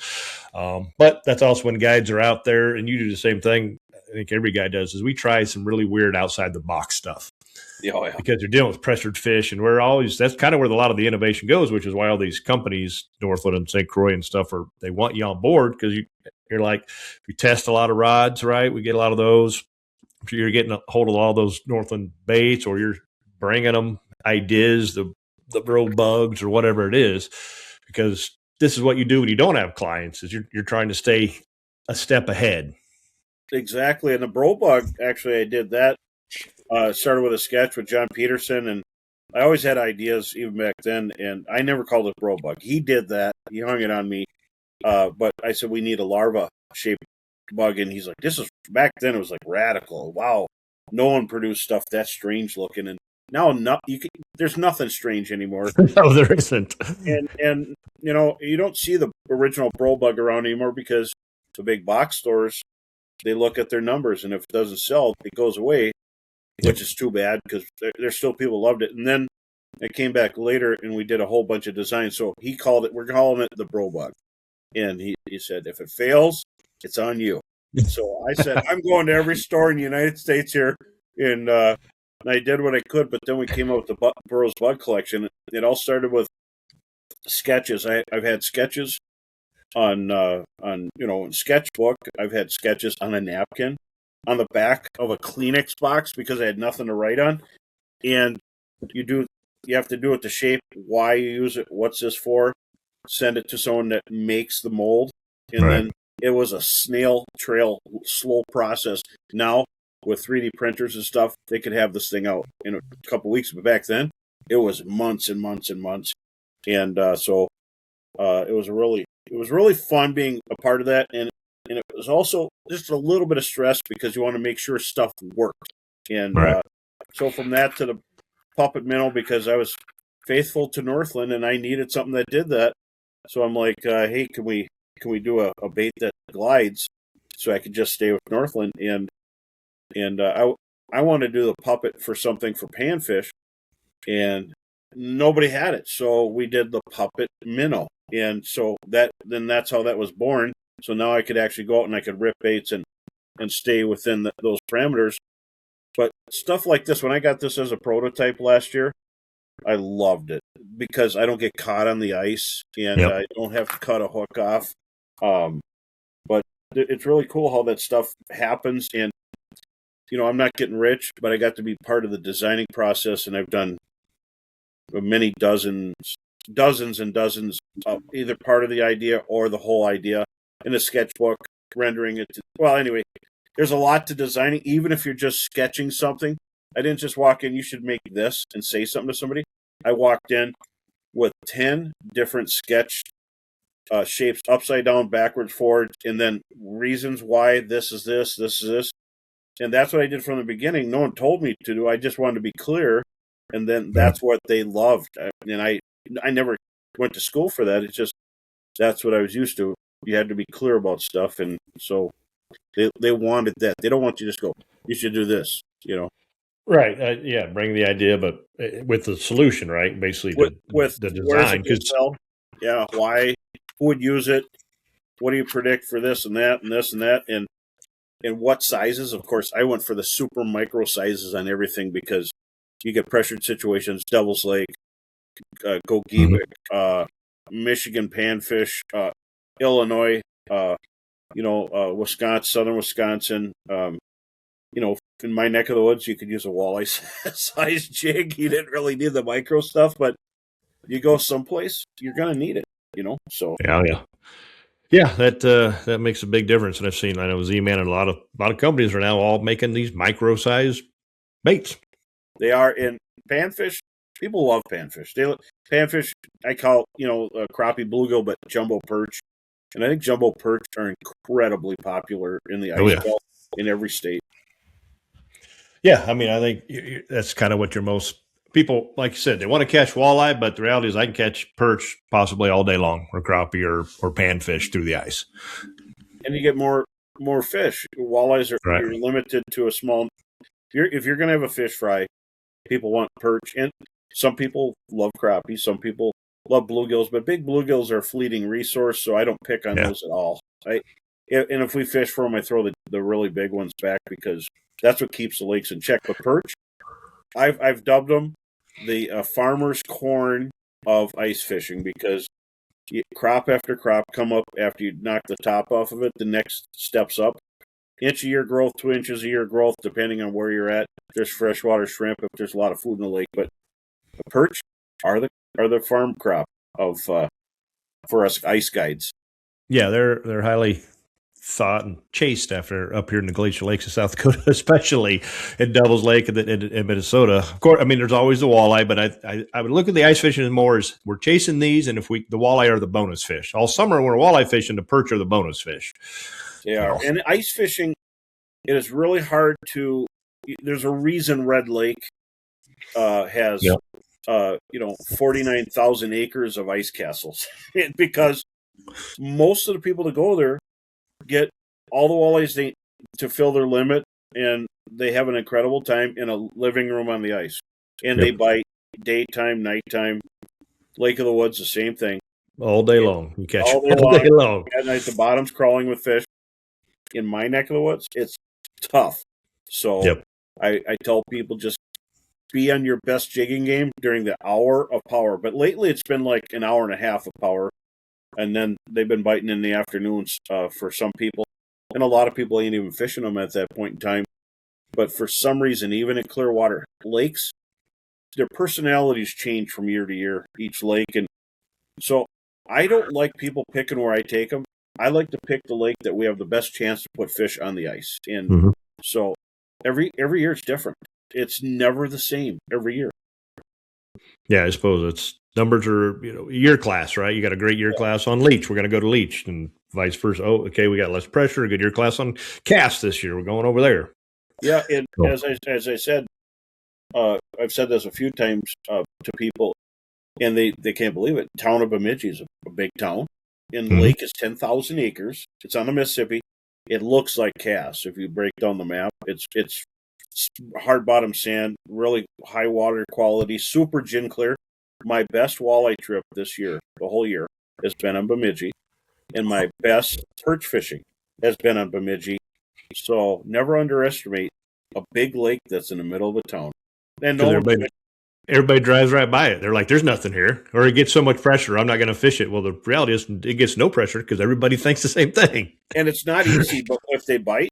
But that's also when guides are out there, and you do the same thing. I think every guy does. Is we try some really weird outside the box stuff. Oh, yeah. Because you're dealing with pressured fish, and that's kind of where a lot of the innovation goes, which is why all these companies, Northland and St. Croix and stuff, they want you on board because you're like, we test a lot of rods, right? We get a lot of those. If you're getting a hold of all those Northland baits, or you're bringing them ideas, the bro bugs or whatever it is, because this is what you do when you don't have clients, is you're trying to stay a step ahead. Exactly. And the bro bug, actually, I did that. Started with a sketch with John Peterson, and I always had ideas even back then, and I never called it bro bug. He did that. He hung it on me. But I said, we need a larva-shaped bug, and he's like, this is, back then it was like radical. Wow. No one produced stuff that strange looking, and now there's nothing strange anymore. No, there isn't. And you don't see the original bro bug around anymore because the big box stores, they look at their numbers, and if it doesn't sell, it goes away. Which is too bad because there's still people who loved it. And then I came back later and we did a whole bunch of designs. So we're calling it the Bro Bug. And he said, if it fails, it's on you. So I said, I'm going to every store in the United States here. And I did what I could, but then we came up with the Burroughs Bug Collection. It all started with sketches. I've had sketches on sketchbook. I've had sketches on a napkin, on the back of a Kleenex box because I had nothing to write on. And you have to do it to shape, why you use it, what's this for, send it to someone that makes the mold. And then it was a snail trail, slow process. Now, with 3D printers and stuff, they could have this thing out in a couple weeks. But back then, it was months and months and months. And so it was really fun being a part of that. And it was also just a little bit of stress because you want to make sure stuff worked. And so from that to the puppet minnow, because I was faithful to Northland and I needed something that did that. So I'm like, hey, can we do a bait that glides so I could just stay with Northland? And I wanted to do the puppet for something for panfish, and nobody had it. So we did the puppet minnow. And so that's how that was born. So now I could actually go out and I could rip baits and stay within those parameters. But stuff like this, when I got this as a prototype last year, I loved it because I don't get caught on the ice and I don't have to cut a hook off. But it's really cool how that stuff happens. And, I'm not getting rich, but I got to be part of the designing process, and I've done many dozens and dozens of either part of the idea or the whole idea in a sketchbook, rendering it. Anyway, there's a lot to designing, even if you're just sketching something. I didn't just walk in, you should make this and say something to somebody. I walked in with 10 different sketch shapes, upside down, backwards, forward, and then reasons why this is this, this is this. And that's what I did from the beginning. No one told me to do. I just wanted to be clear. And then that's what they loved. And I never went to school for that. It's just, that's what I was used to. You had to be clear about stuff. And so they wanted that. They don't want you to just go, you should do this, Right. Bring the idea, but with the solution, right? Basically, with the design. Yeah. Why? Who would use it? What do you predict for this and that and this and that? And what sizes? Of course, I went for the super micro sizes on everything because you get pressured situations, Devil's Lake, Gogebic, Michigan panfish, Illinois, Wisconsin, southern Wisconsin. In my neck of the woods, you could use a walleye size jig. You didn't really need the micro stuff, but you go someplace, you're going to need it, So yeah, that makes a big difference. And I know Z-Man and a lot of companies are now all making these micro size baits. They are in panfish. People love panfish. Panfish, I call crappie, bluegill, but jumbo perch. And I think jumbo perch are incredibly popular in the ice belt in every state. Yeah, I mean, I think that's kind of what you're most people, like you said, they want to catch walleye, but the reality is I can catch perch possibly all day long, or crappie, or panfish through the ice. And you get more fish. Walleyes are Right. you're limited to a small. If you're going to have a fish fry, people want perch, and some people love crappie. Some people love bluegills, but big bluegills are a fleeting resource, so I don't pick on those at all. And if we fish for them, I throw the really big ones back because that's what keeps the lakes in check. But perch, I've dubbed them the farmer's corn of ice fishing because crop after crop come up after you knock the top off of it. The next steps up. Inch a year growth, 2 inches a year growth, depending on where you're at. There's freshwater shrimp if there's a lot of food in the lake, but the perch are the farm crop of for us ice guides. Yeah, they're highly thought and chased after up here in the glacial lakes of South Dakota, especially in Devil's Lake and in Minnesota. Of course, I mean there's always the walleye, but I would look at the ice fishing as more as we're chasing these, and the walleye are the bonus fish. All summer when we're walleye fishing, the perch are the bonus fish. They are. And ice fishing, it is really hard to. There's a reason Red Lake has 49,000 acres of ice castles because most of the people that go there get all the walleyes to fill their limit, and they have an incredible time in a living room on the ice. And they bite daytime, nighttime. Lake of the Woods, the same thing. All day long. You catch all day long. At night, the bottom's crawling with fish. In my neck of the woods, it's tough. So I tell people just be on your best jigging game during the hour of power. But lately it's been like an hour and a half of power. And then they've been biting in the afternoons for some people. And a lot of people ain't even fishing them at that point in time. But for some reason, even at Clearwater lakes, their personalities change from year to year, each lake. And so I don't like people picking where I take them. I like to pick the lake that we have the best chance to put fish on the ice. And so every year it's different. It's never the same every year. Yeah, I suppose it's numbers are, year class, right? You got a great year class on leech. We're going to go to leech, and vice versa. Oh, okay, we got less pressure. A good year class on cast this year. We're going over there. Yeah, and as I said, I've said this a few times to people, and they can't believe it. Town of Bemidji is a big town. And the lake is 10,000 acres. It's on the Mississippi. It looks like Cass. If you break down the map, it's hard bottom sand, really high water quality, super gin clear. My best walleye trip this year, the whole year, has been on Bemidji, and my best perch fishing has been on Bemidji. So never underestimate a big lake that's in the middle of a town. And everybody drives right by it. They're like, there's nothing here. Or it gets so much pressure, I'm not going to fish it. Well, the reality is it gets no pressure because everybody thinks the same thing. And it's not easy, but if they bite,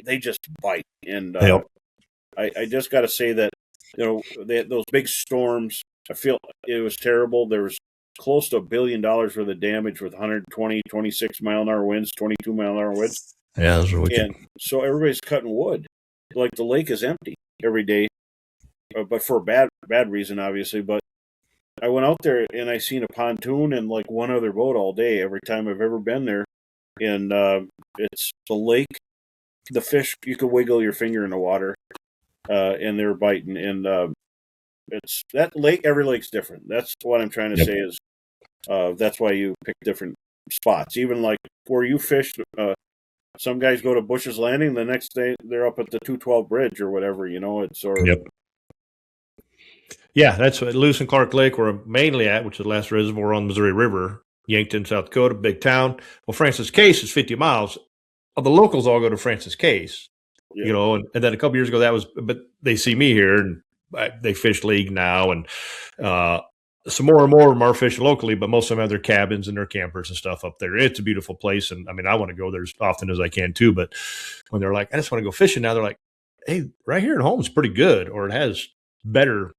they just bite. And I just got to say that, those big storms, I feel it was terrible. There was close to $1 billion worth of damage with 120, 26 mile an hour winds, 22 mile an hour winds. Yeah, that's really And so everybody's cutting wood. Like the lake is empty every day. But for a bad reason, obviously. But I went out there and I seen a pontoon and like one other boat all day every time I've ever been there. And it's the lake, the fish, you could wiggle your finger in the water and they're biting. And it's that lake, every lake's different. That's what I'm trying to say is that's why you pick different spots. Even like where you fished, some guys go to Bush's Landing, the next day they're up at the 212 bridge or whatever, it's or Yeah, that's what Lewis and Clark Lake we're mainly at, which is the last reservoir on the Missouri River. Yankton, South Dakota, big town. Well, Francis Case is 50 miles. Well, the locals all go to Francis Case, and then a couple years ago but they see me here and they fish league now, and some more and more of them are fishing locally, but most of them have their cabins and their campers and stuff up there. It's a beautiful place, and I mean, I want to go there as often as I can too. But when they're like, I just want to go fishing now, they're like, hey, right here at home is pretty good, or it has better,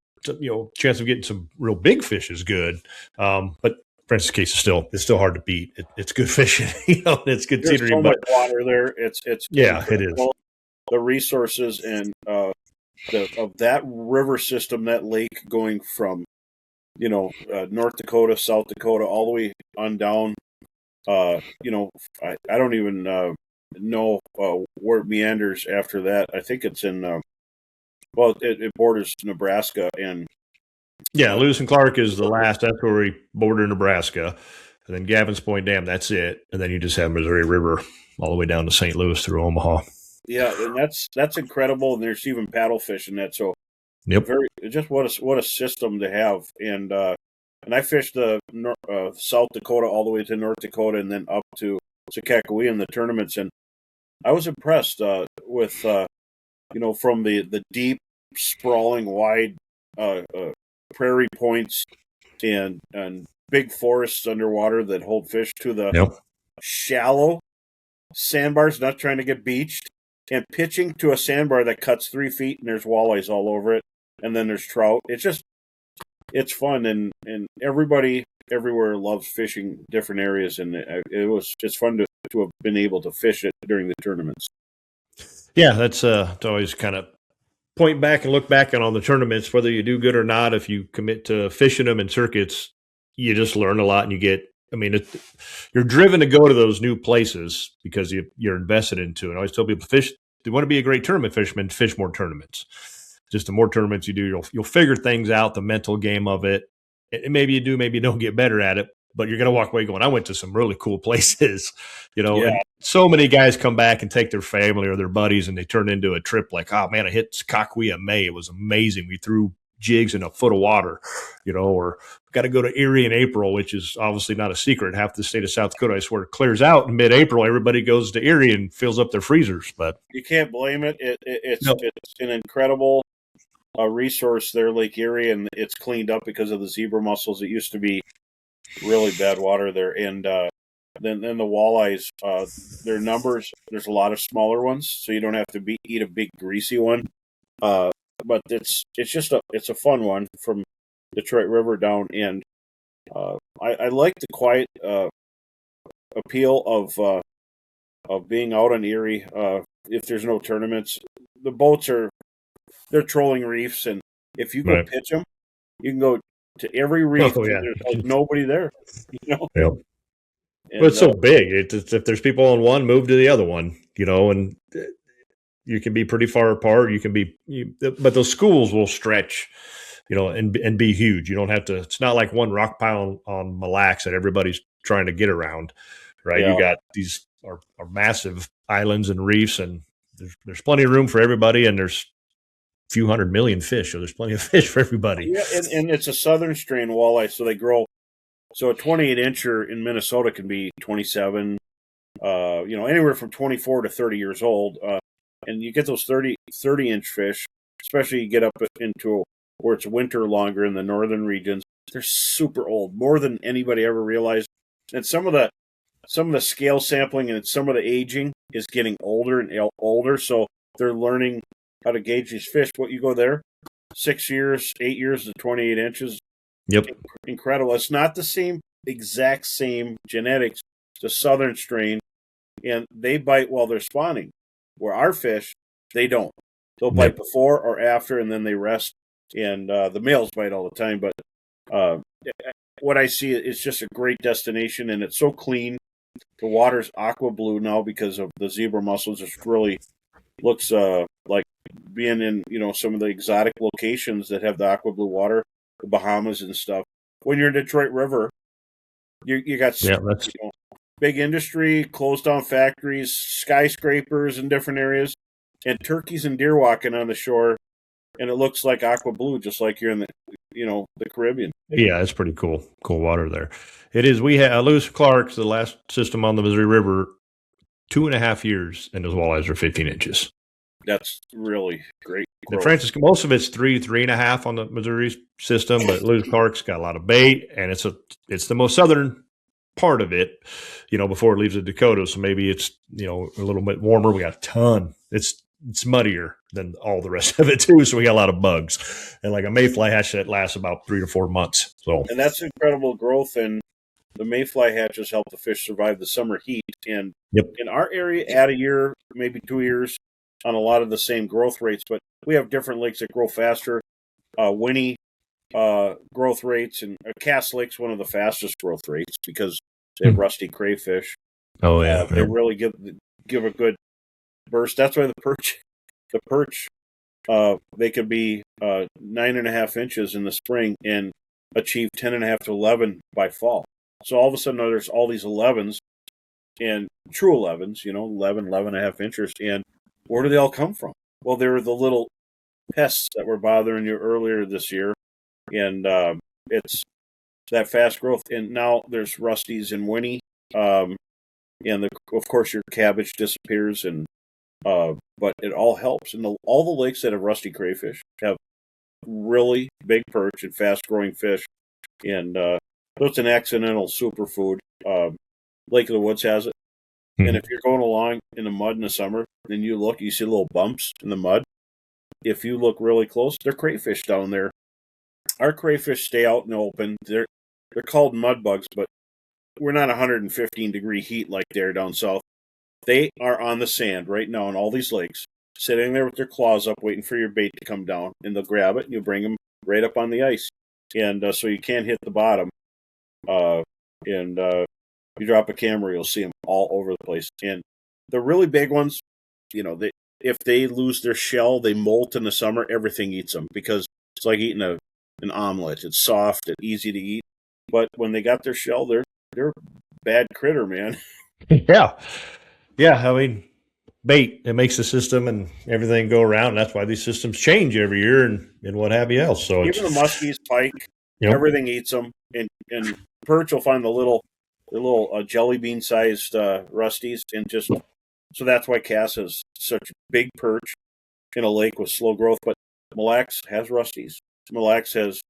chance of getting some real big fish is good. But Francis Case is still hard to beat. It's good fishing, it's good There's scenery. So much water there. It's it is. The resources and of that river system, that lake going from North Dakota, South Dakota, all the way on down. I don't even know where it meanders after that. I think it's in it borders Nebraska, and Yeah, Lewis and Clark is the last. That's where we border Nebraska. And then Gavin's Point Dam, that's it. And then you just have Missouri River all the way down to St. Louis through Omaha. Yeah, and that's incredible. And there's even paddlefish in that. So Yep. just what a system to have. And I fished the South Dakota all the way to North Dakota and then up to Sakakawea in the tournaments. And I was impressed with from the deep, sprawling, wide prairie points and big forests underwater that hold fish to the shallow sandbars, not trying to get beached, and pitching to a sandbar that cuts 3 feet and there's walleyes all over it, and then there's trout. It's fun, and everybody everywhere loves fishing different areas, and it's fun to have been able to fish it during the tournaments. Yeah, that's it's always kind of point back and look back on the tournaments, whether you do good or not. If you commit to fishing them in circuits, you just learn a lot, and you get. I mean, you're driven to go to those new places because you're invested into it. I always tell people, fish. They want to be a great tournament fisherman, fish more tournaments. Just the more tournaments you do, you'll figure things out, the mental game of it. And maybe you do, maybe you don't get better at it, but you're going to walk away going, I went to some really cool places, and so many guys come back and take their family or their buddies and they turn into a trip like, oh man, I hit Sakakawea in May. It was amazing. We threw jigs in a foot of water, or got to go to Erie in April, which is obviously not a secret. Half the state of South Dakota, I swear, clears out in mid-April. Everybody goes to Erie and fills up their freezers. But you can't blame it. It's an incredible resource there, Lake Erie, and it's cleaned up because of the zebra mussels. It used to be really bad water there, and then the walleyes, their numbers. There's a lot of smaller ones, so you don't have to eat a big greasy one. But it's a fun one from Detroit River down, and I like the quiet appeal of being out on Erie. If there's no tournaments, the boats they're trolling reefs, and if you go pitch them, you can go to every reef. Oh, yeah. There's like nobody there. Yep. And, but it's so big. It's if there's people on one, move to the other one. And you can be pretty far apart. You can be, but those schools will stretch, and be huge. You don't have to. It's not like one rock pile on Mille Lacs that everybody's trying to get around, right? Yeah. You got these are massive islands and reefs, and there's plenty of room for everybody, and there's a few 100 million fish, so there's plenty of fish for everybody. Yeah, and it's a southern strain walleye, so they grow. So a 28-incher in Minnesota can be 27, anywhere from 24 to 30 years old. And you get those 30-inch fish, especially you get up into where it's winter longer in the northern regions. They're super old, more than anybody ever realized. And some of the scale sampling and some of the aging is getting older and older, so they're learning how to gauge these fish. What you go there, 6 years, 8 years to 28 inches. Yep. Incredible. It's not the exact same genetics, the southern strain, and they bite while they're spawning. Where our fish, they don't. They'll bite before or after, and then they rest. And the males bite all the time. But what I see is just a great destination, and it's so clean. The water's aqua blue now because of the zebra mussels. It really looks like being in some of the exotic locations that have the aqua blue water, the Bahamas and stuff. When you're in Detroit River, you got big industry, closed down factories, skyscrapers in different areas, and turkeys and deer walking on the shore, and it looks like aqua blue, just like you're in the Caribbean. Yeah, it's pretty cool. Cool water there. It is. We have Lewis Clark's the last system on the Missouri River, 2.5 years, and those walleyes are 15 inches. That's really great. And Francis, most of it's 3.5 on the Missouri system, but Lewis Clark's got a lot of bait, and it's the most southern part of it, before it leaves the Dakota. So maybe it's, a little bit warmer. We got a ton. It's muddier than all the rest of it too. So we got a lot of bugs, and like a mayfly hatch that lasts about 3 to 4 months. So, and that's incredible growth. And the mayfly hatches help the fish survive the summer heat. And in our area, add a year, maybe 2 years on a lot of the same growth rates, but we have different lakes that grow faster. Winnie growth rates, and Cass Lake's one of the fastest growth rates because they have rusty crayfish. Oh yeah, they really give a good burst. That's why the perch they could be 9.5 inches in the spring and achieve 10.5 to 11 by fall. So all of a sudden, there's all these 11s and true 11s, 11.5 inches. And where do they all come from? Well, they were the little pests that were bothering you earlier this year. And it's that fast growth. And now there's rusties and Winnie. And of course, your cabbage disappears. But it all helps. And all the lakes that have rusty crayfish have really big perch and fast-growing fish. And so it's an accidental superfood. Lake of the Woods has it. Mm-hmm. And if you're going along in the mud in the summer, then you see little bumps in the mud. If you look really close, they're crayfish down there. Our crayfish stay out in the open. They're called mud bugs, but we're not 115-degree heat like they're down south. They are on the sand right now in all these lakes, sitting there with their claws up, waiting for your bait to come down, and they'll grab it, and you bring them right up on the ice. And so you can't hit the bottom. You drop a camera, you'll see them all over the place. And the really big ones, if they lose their shell, they molt in the summer, everything eats them because it's like eating an omelet. It's soft and easy to eat. But when they got their shell, they're a bad critter, man. Yeah. Yeah, I mean, bait, it makes the system and everything go around. And that's why these systems change every year and what have you else. So even the muskies, pike, everything eats them. And perch will find the little jelly bean sized rusties, and just so that's why Cass has such big perch in a lake with slow growth. But Mille Lacs has rusties. Mille Lacs has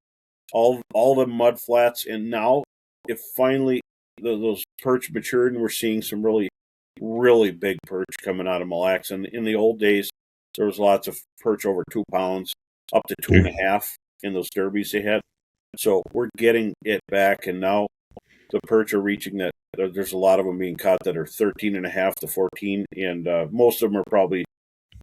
all the mud flats, and now if finally those perch matured, and we're seeing some really big perch coming out of Mille Lacs. And in the old days, there was lots of perch over 2 pounds, up to 2.5 in those derbies they had. So we're getting it back, and now the perch are reaching that. There's a lot of them being caught that are 13.5 to 14, and most of them are probably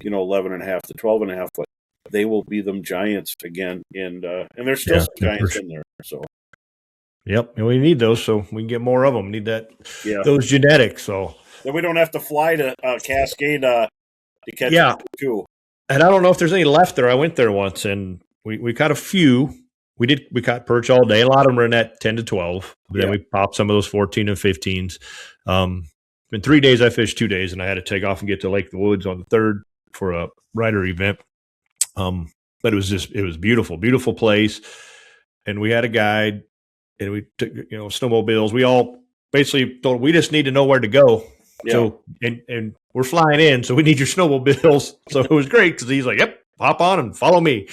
11.5 to 12.5. But they will be them giants again, and there's still some giants in there. So. Yep, and we need those so we can get more of them. We need those genetics. So then we don't have to fly to Cascade to catch them too. And I don't know if there's any left there. I went there once, and we caught a few. We caught perch all day. A lot of them are in that 10 to 12. But then we popped some of those 14 and 15s. In 3 days, I fished 2 days, and I had to take off and get to Lake of the Woods on the 3rd for a rider event. But it was beautiful, beautiful place. And we had a guide, and we took, snowmobiles. We all basically told we just need to know where to go. Yeah. So, and we're flying in, so we need your snowmobiles. So it was great because he's like, yep, hop on and follow me.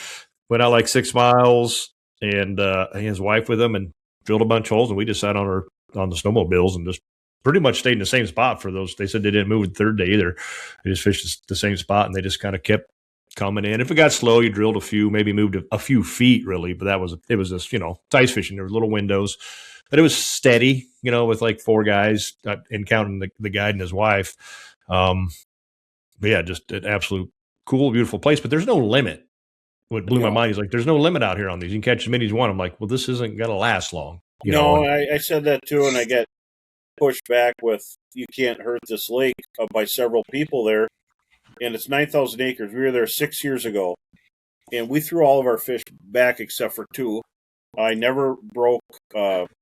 Went out like 6 miles, and his wife with him, and drilled a bunch of holes, and we just sat on the snowmobiles and just pretty much stayed in the same spot for those. They said they didn't move the 3rd day either. They just fished the same spot, and they just kind of kept coming in. If it got slow, you drilled a few, maybe moved a few feet really, but it was just, it's ice fishing. There were little windows, but it was steady, with like 4 guys and counting the guide and his wife. But yeah, just an absolute cool, beautiful place, but there's no limit. What blew my mind is like, there's no limit out here on these. You can catch as many as you want. I'm like, well, this isn't going to last long. I said that too, and I get pushed back with, you can't hurt this lake by several people there. And it's 9,000 acres. We were there 6 years ago, and we threw all of our fish back except for 2. I never broke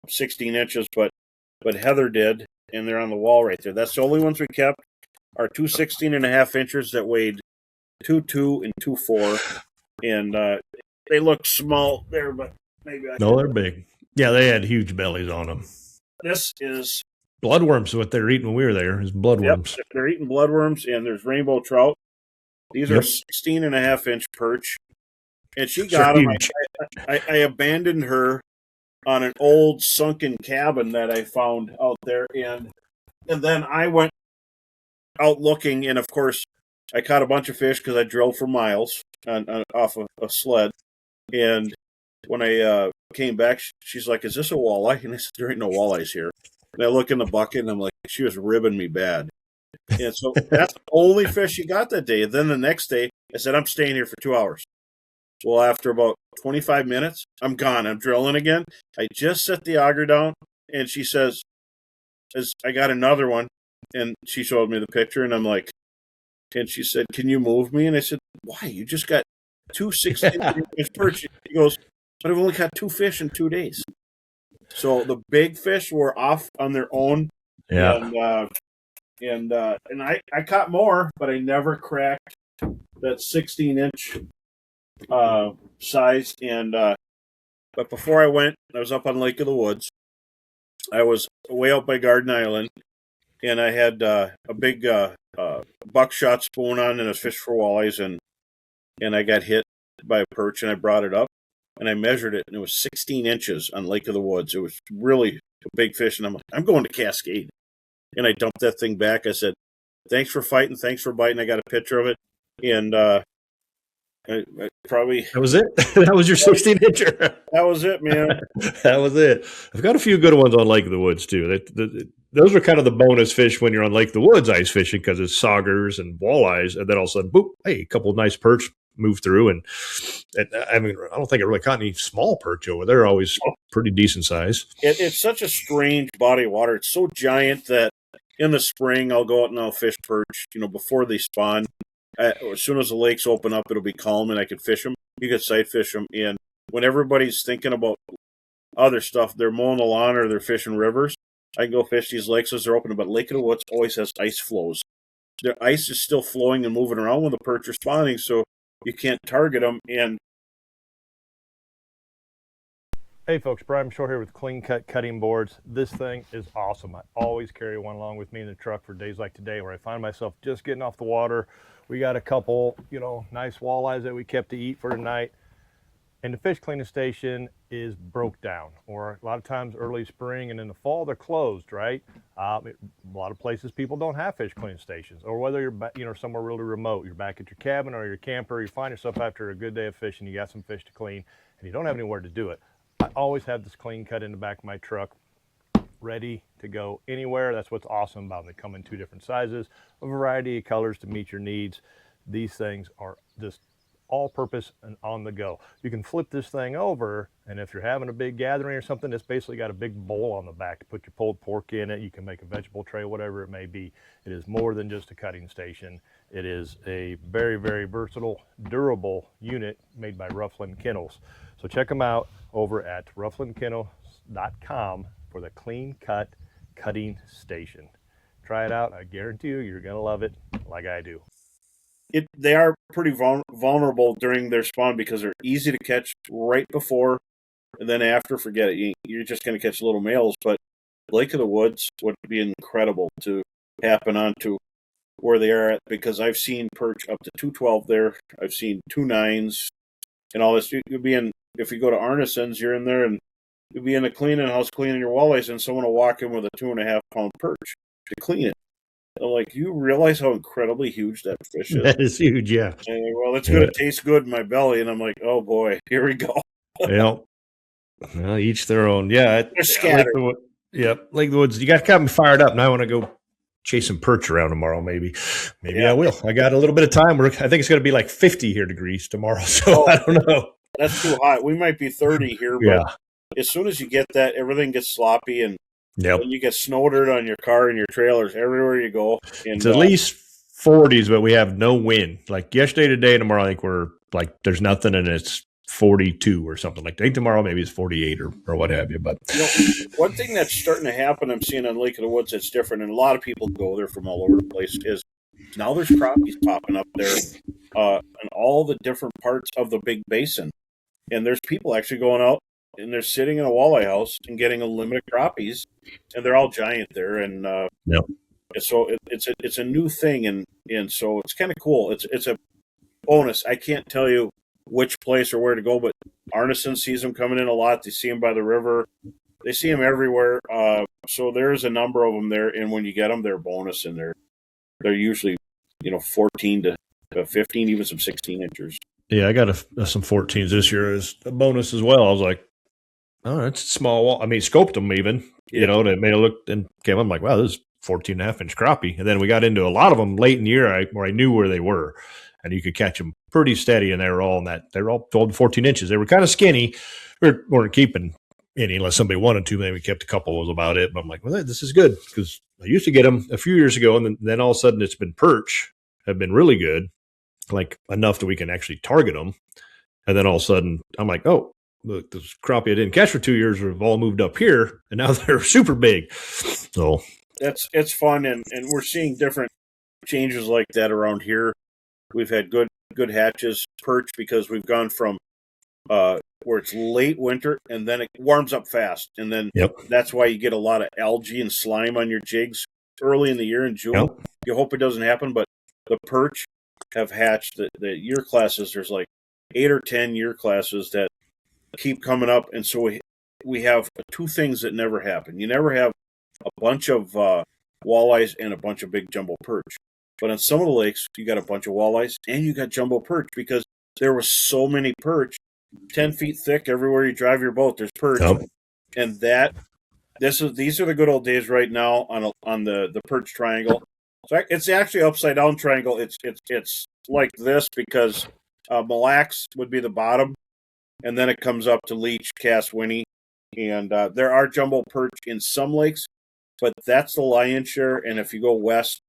16 inches, but Heather did, and they're on the wall right there. That's the only ones we kept. Our 2 16.5 inches that weighed 2.2 and 2.4. And they look small there, but maybe they're big. Yeah, they had huge bellies on them. This is bloodworms. What they're eating when we were there is bloodworms. Yep, they're eating bloodworms, and there's rainbow trout. These are 16.5-inch perch, and she got them. I abandoned her on an old sunken cabin that I found out there, and then I went out looking, and of course, I caught a bunch of fish because I drilled for miles off of a sled. And when I came back, she's like, "Is this a walleye?" And I said, "There ain't no walleyes here." And I look in the bucket, and I'm like, she was ribbing me bad. And so that's the only fish she got that day. And then the next day, I said, "I'm staying here for 2 hours." Well, after about 25 minutes, I'm gone. I'm drilling again. I just set the auger down, and she says, "I got another one." And she showed me the picture, and I'm like, and she said, "Can you move me?" And I said, "Why? You just got two 16-inch perch. He goes, but I've only caught 2 fish in 2 days. So the big fish were off on their own. Yeah. And I caught more, but I never cracked that 16-inch size. And but before I went, I was up on Lake of the Woods. I was way out by Garden Island, and I had a big buckshot spoon on and a fish for walleyes, and I got hit by a perch, and I brought it up, and I measured it, and it was 16 inches on Lake of the Woods. It was really a big fish, and I'm like, I'm going to Cascade. And I dumped that thing back. I said, thanks for fighting, thanks for biting. I got a picture of it, and I probably... That was it? That was your 16-incher? That was it, man. That was it. I've got a few good ones on Lake of the Woods, too. Those are kind of the bonus fish when you're on Lake of the Woods ice fishing, because it's saugers and walleyes, and then all of a sudden, boop, hey, a couple of nice perch move through. And I mean, I don't think I really caught any small perch over there. Always pretty decent size. It's such a strange body of water. It's so giant that in the spring, I'll go out and I'll fish perch, before they spawn. As soon as the lakes open up, it'll be calm and I can fish them. You can sight fish them. And when everybody's thinking about other stuff, they're mowing the lawn or they're fishing rivers, I can go fish these lakes as they're open. But Lake of the Woods always has ice flows. The ice is still flowing and moving around when the perch are spawning, so you can't target them. And hey folks, Brian Brosdahl here with Clean Cut Cutting Boards. This thing is awesome. I always carry one along with me in the truck for days like today where I find myself just getting off the water. We got a couple, nice walleyes that we kept to eat for tonight. And the fish cleaning station is broke down, or a lot of times early spring and in the fall they're closed, right? A lot of places people don't have fish cleaning stations, or whether you're somewhere really remote, you're back at your cabin or your camper, you find yourself after a good day of fishing, you got some fish to clean and you don't have anywhere to do it. I always have this clean cut in the back of my truck, ready to go anywhere. That's what's awesome about them. They come in 2 different sizes, a variety of colors to meet your needs. These things are just all-purpose and on the go. You can flip this thing over, and if you're having a big gathering or something, it's basically got a big bowl on the back to put your pulled pork in it. You can make a vegetable tray, whatever it may be. It is more than just a cutting station. It is a very, very versatile, durable unit made by Rufflin Kennels. So check them out over at rufflinkennels.com for the Clean Cut Cutting Station. Try it out. I guarantee you're going to love it like I do. They are pretty vulnerable during their spawn because they're easy to catch right before, and then after, forget it. You're just going to catch little males. But Lake of the Woods would be incredible to happen onto where they are at, because I've seen perch up to 212 there. I've seen 2 9s and all this. You'd be in, if you go to Arneson's, you're in there and you'll be in the cleaning house cleaning your walleyes, and someone will walk in with a 2.5-pound perch to clean it. I'm like, you realize how incredibly huge that fish is? That is huge, yeah. And, well, it's going to taste good in my belly. And I'm like, oh, boy, here we go. Well, each their own. Yeah. They're scattered. Lake of the Woods. You got to have me fired up. Now I want to go chase some perch around tomorrow, maybe. Maybe I will. I got a little bit of time. I think it's going to be like 50 here degrees tomorrow, so I don't know. That's too hot. We might be 30 here, but as soon as you get that, everything gets sloppy, and you get snow dirt on your car and your trailers everywhere you go. And, it's at least 40s, but we have no wind. Like yesterday, today, tomorrow, I think we're like there's nothing, and it's 42 or something. Like I think tomorrow maybe it's 48 or what have you. But one thing that's starting to happen, I'm seeing on Lake of the Woods that's different, and a lot of people go there from all over the place, is now there's crappies popping up there in all the different parts of the big basin. And there's people actually going out, and they're sitting in a walleye house and getting a limit of crappies, and they're all giant there. And so it's a new thing, and so it's kind of cool. It's a bonus. I can't tell you which place or where to go, but Arneson sees them coming in a lot. They see them by the river. They see them everywhere. So there's a number of them there, and when you get them, they're a bonus, and they're usually 14 to 15, even some 16 inches. Yeah, I got some 14s this year as a bonus as well. I was like, oh, that's a small wall. I mean, scoped them even, they made it look, and came. I'm like, wow, this is 14.5-inch crappie. And then we got into a lot of them late in the year where I knew where they were, and you could catch them pretty steady, and they were all 12 to 14 inches. They were kind of skinny. We weren't keeping any unless somebody wanted to. Maybe we kept a couple, was about it. But I'm like, well, this is good, because I used to get them a few years ago, and then all of a sudden it's been perch have been really good, like enough that we can actually target them. And then all of a sudden, I'm like, oh, look, those crappie I didn't catch for 2 years have all moved up here, and now they're super big. So it's fun, and we're seeing different changes like that around here. We've had good hatches, perch, because we've gone from where it's late winter and then it warms up fast, and then that's why you get a lot of algae and slime on your jigs early in the year in June. Yep. You hope it doesn't happen, but the perch have hatched. The year classes, there's like 8 or 10 year classes that keep coming up, and so we have two things that never happen. You never have a bunch of walleyes and a bunch of big jumbo perch. But on some of the lakes, you got a bunch of walleyes and you got jumbo perch, because there were so many perch, 10 feet thick everywhere you drive your boat. There's perch, and these are the good old days right now on the perch triangle. So it's actually upside down triangle. It's like this because Mille Lacs would be the bottom, and then it comes up to Leech, Cass, Winnie, and there are jumbo perch in some lakes, but that's the lion's share. And if you go west,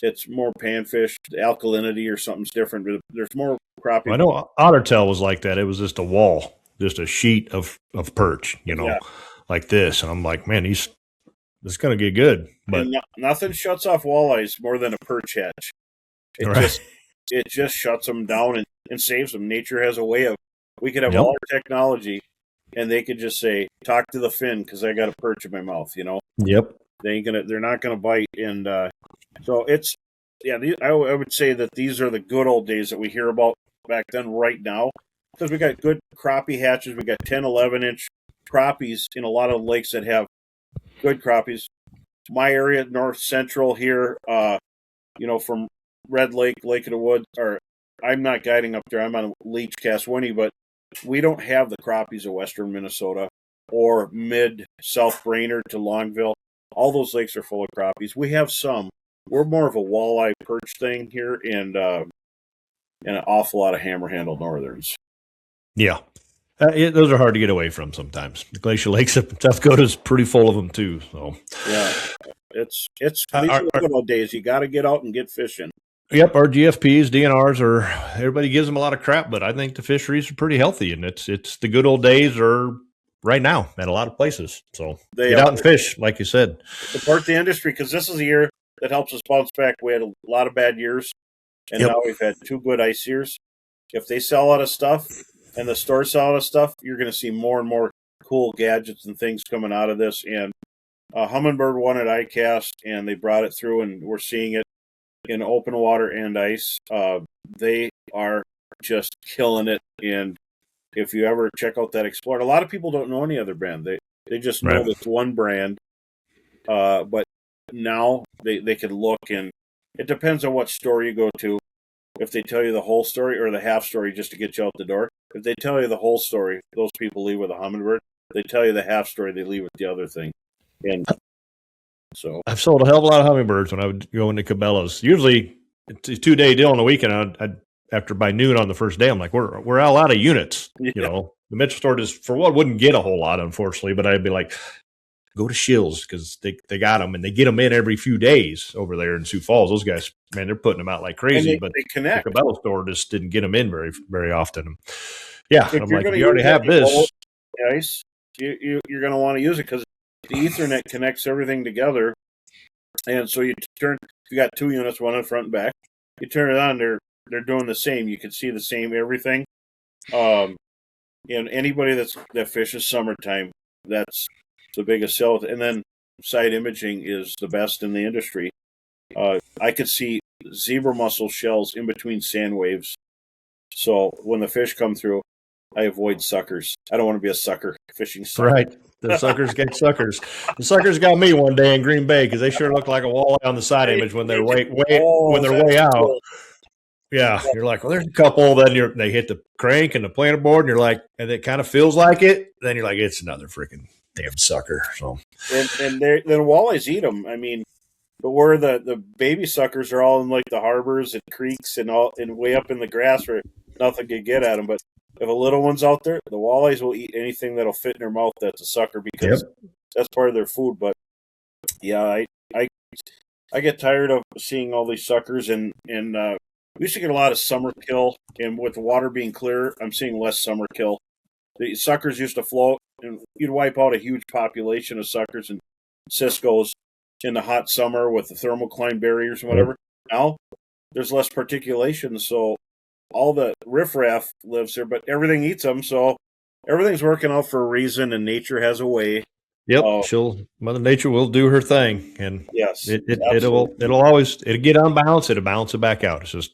it's more panfish, the alkalinity or something's different. But there's more crappie. I know Ottertail was like that. It was just a wall, just a sheet of perch, like this. And I'm like, man, this is going to get good. But nothing shuts off walleyes more than a perch hatch. It just shuts them down and saves them. Nature has a way of. We could have all our technology, and they could just say, "Talk to the fin," because I got a perch in my mouth. Yep. They're not gonna bite, and so it's I would say that these are the good old days that we hear about back then. Right now, because we got good crappie hatches, we got 10, 11-inch crappies in a lot of lakes that have good crappies. My area, north central here, from Red Lake, Lake of the Woods, or I'm not guiding up there. I'm on Leech, Cass, Winnie, but we don't have the crappies of western Minnesota or mid-South Brainerd to Longville. All those lakes are full of crappies. We have some. We're more of a walleye perch thing here, and an awful lot of hammer-handled northerns. Yeah. Those are hard to get away from sometimes. The glacial lakes up in South Dakota is pretty full of them too. So yeah, it's these are the good old days. You got to get out and get fishing. Yep, our GFPs, DNRs everybody gives them a lot of crap, but I think the fisheries are pretty healthy, and it's the good old days are right now at a lot of places. So get out and fish, like you said. Support the industry, because this is a year that helps us bounce back. We had a lot of bad years, and now we've had 2 good ice years. If they sell out of stuff and the stores sell out of stuff, you're going to see more and more cool gadgets and things coming out of this. And Humminbird won at ICAST, and they brought it through, and we're seeing it in open water and ice. They are just killing it. And if you ever check out that Explorer, a lot of people don't know any other brand. They just know this one brand. But now they can look, and it depends on what store you go to. If they tell you the whole story or the half story just to get you out the door. If they tell you the whole story, those people leave with a Humminbird. If they tell you the half story, they leave with the other thing. And so I've sold a hell of a lot of Humminbirds when I would go into Cabela's. Usually it's a 2-day deal on the weekend. I'd after by noon on the first day, I'm like, we're all out of units. The Mitchell store just for what wouldn't get a whole lot, unfortunately, but I'd be like, go to Shills because they got them, and they get them in every few days over there in Sioux Falls. Those guys, man, they're putting them out like crazy. But they connect. The Cabela store just didn't get them in very, very often. Yeah, I'm like, if you already have this, ice, you're going to want to use it because the Ethernet connects everything together. And so you got 2 units, one in front and back. You turn it on, they're doing the same. You can see the same everything. And anybody that fishes summertime, that's the biggest sell. And then side imaging is the best in the industry. I could see zebra mussel shells in between sand waves. So when the fish come through, I avoid suckers. I don't want to be a sucker fishing sucker. Right. The suckers get suckers. The suckers got me one day in Green Bay because they sure look like a walleye on the side image when they're way out. Cool. Yeah, you're like, well, there's a couple. Then they hit the crank and the planer board, and you're like, and it kind of feels like it. Then you're like, it's another freaking damn sucker. So and then walleyes eat them. I mean, but where the baby suckers are all in like the harbors and creeks and way up in the grass where nothing can get at them. But if a little one's out there, the walleyes will eat anything that'll fit in their mouth that's a sucker because that's part of their food. But yeah, I get tired of seeing all these suckers and we used to get a lot of summer kill, and with the water being clear, I'm seeing less summer kill. The suckers used to float, and you'd wipe out a huge population of suckers and ciscos in the hot summer with the thermocline barriers and whatever. Now, there's less particulation, so all the riffraff lives there, but everything eats them, so everything's working out for a reason, and nature has a way. Yep, Mother Nature will do her thing, and yes, it'll get unbalanced. It'll balance it back out. It's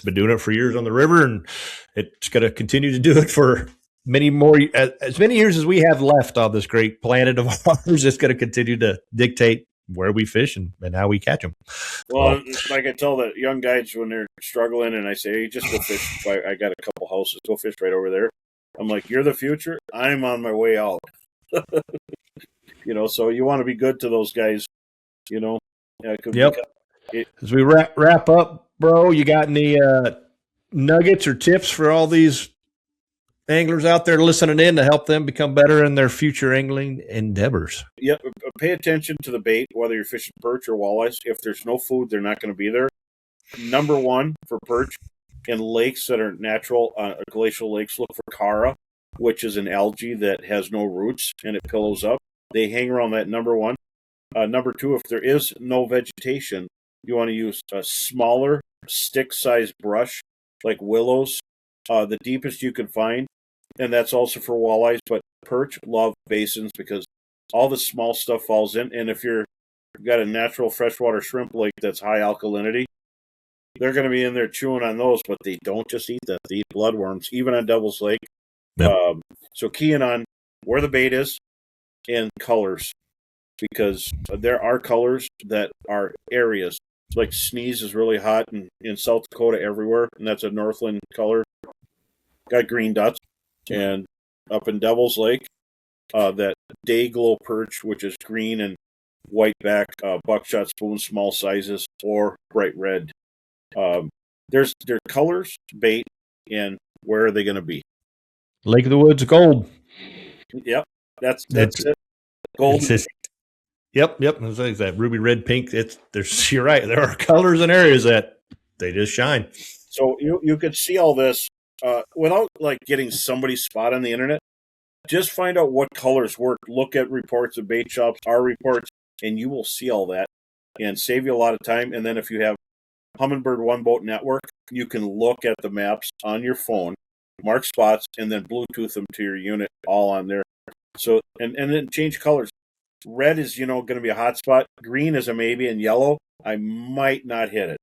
been doing it for years on the river, and it's going to continue to do it for many more, as many years as we have left on this great planet of ours. It's going to continue to dictate where we fish and how we catch them. Well, like I tell the young guys when they're struggling, and I say, hey, just go fish. I got a couple houses. Go fish right over there. I'm like, you're the future. I'm on my way out. So you want to be good to those guys, Yep. As we wrap up, bro, you got any nuggets or tips for all these anglers out there listening in to help them become better in their future angling endeavors? Yep. Pay attention to the bait, whether you're fishing perch or walleyes. If there's no food, they're not going to be there. Number one for perch in lakes that are natural, glacial lakes, look for chara, which is an algae that has no roots and it pillows up. They hang around that, number one. Number two, if there is no vegetation, you want to use a smaller stick-sized brush like willows, the deepest you can find. And that's also for walleyes, but perch love basins because all the small stuff falls in. And if you've got a natural freshwater shrimp lake that's high alkalinity, they're going to be in there chewing on those, but they don't just eat that. They eat bloodworms, even on Devil's Lake. Yep. So keying on where the bait is and colors, because there are colors that are areas. Like sneeze is really hot in South Dakota everywhere, and that's a Northland color. Got green dots. And up in Devil's Lake, that day glow perch, which is green and white back, buckshot spoon, small sizes, or bright red. There's colors, bait, and where are they going to be? Lake of the Woods gold. Yep, that's it. Gold. Yep. It's like that ruby red pink. You're right. There are colors and areas that they just shine. So you could see all this without like getting somebody's spot on the internet. Just find out what colors work. Look at reports of bait shops, our reports, and you will see all that and save you a lot of time. And then if you have Humminbird One Boat Network, you can look at the maps on your phone, mark spots, and then Bluetooth them to your unit all on there. So and then change colors. Red is, going to be a hot spot. Green is a maybe, and yellow, I might not hit it.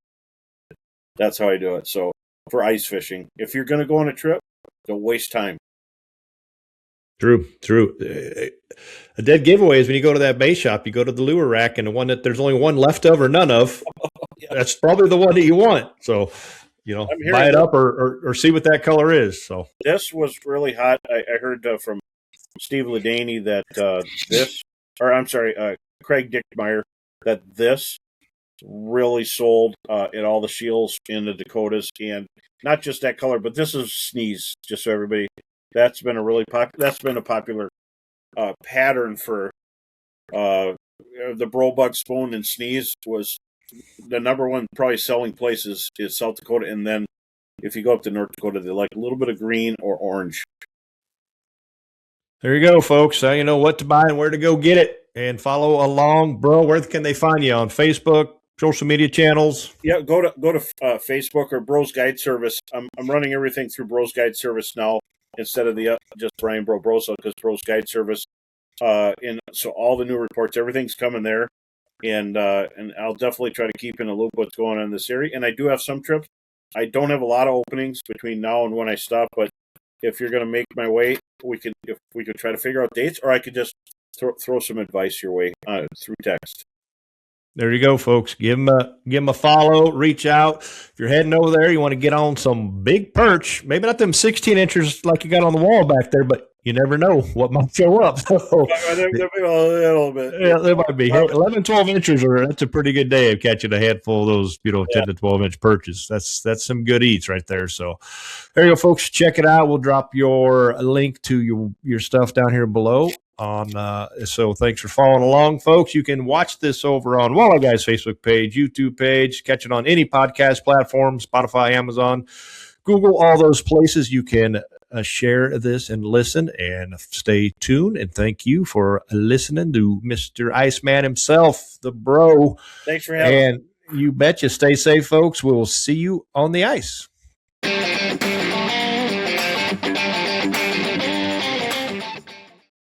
That's how I do it. So for ice fishing, if you're going to go on a trip, don't waste time. True. A dead giveaway is when you go to that bait shop, you go to the lure rack, and the one that there's only one left of or none of, that's probably the one that you want. So, buy it up or see what that color is. So this was really hot. I heard from Steve Ladaney that Craig Dickmeyer, that this really sold at all the shields in the Dakotas, and not just that color, but this is sneeze. Just so everybody, that's been a popular pattern for the Brobug spoon, and sneeze was the number one probably selling places is South Dakota, and then if you go up to North Dakota, they like a little bit of green or orange. There you go, folks. Now you know what to buy and where to go get it. And follow along, bro. Where can they find you? On Facebook, social media channels? Yeah, go to Facebook or Bros Guide Service. I'm running everything through Bros Guide Service now instead of the just Brian Brosdahl, because Bros Guide Service. And so all the new reports, everything's coming there. And I'll definitely try to keep in the loop what's going on in this area. And I do have some trips. I don't have a lot of openings between now and when I stop, but if you're going to make my way, we could try to figure out dates, or I could just throw some advice your way through text. There you go, folks. Give them a follow. Reach out. If you're heading over there, you want to get on some big perch. Maybe not them 16 inches like you got on the wall back there, but you never know what might show up. So, there be a little bit. Yeah, there might be. 11, 12 inches, that's a pretty good day of catching a handful of those, 10 to 12 inch perches. That's some good eats right there. So there you go, folks. Check it out. We'll drop your link to your stuff down here below. on. So thanks for following along, folks. You can watch this over on Walleye Guys Facebook page, YouTube page, catch it on any podcast platform, Spotify, Amazon, Google, all those places. You can share this and listen and stay tuned. And thank you for listening to Mr. Iceman himself, the bro. Thanks for having me. And you betcha. Stay safe, folks. We'll see you on the ice.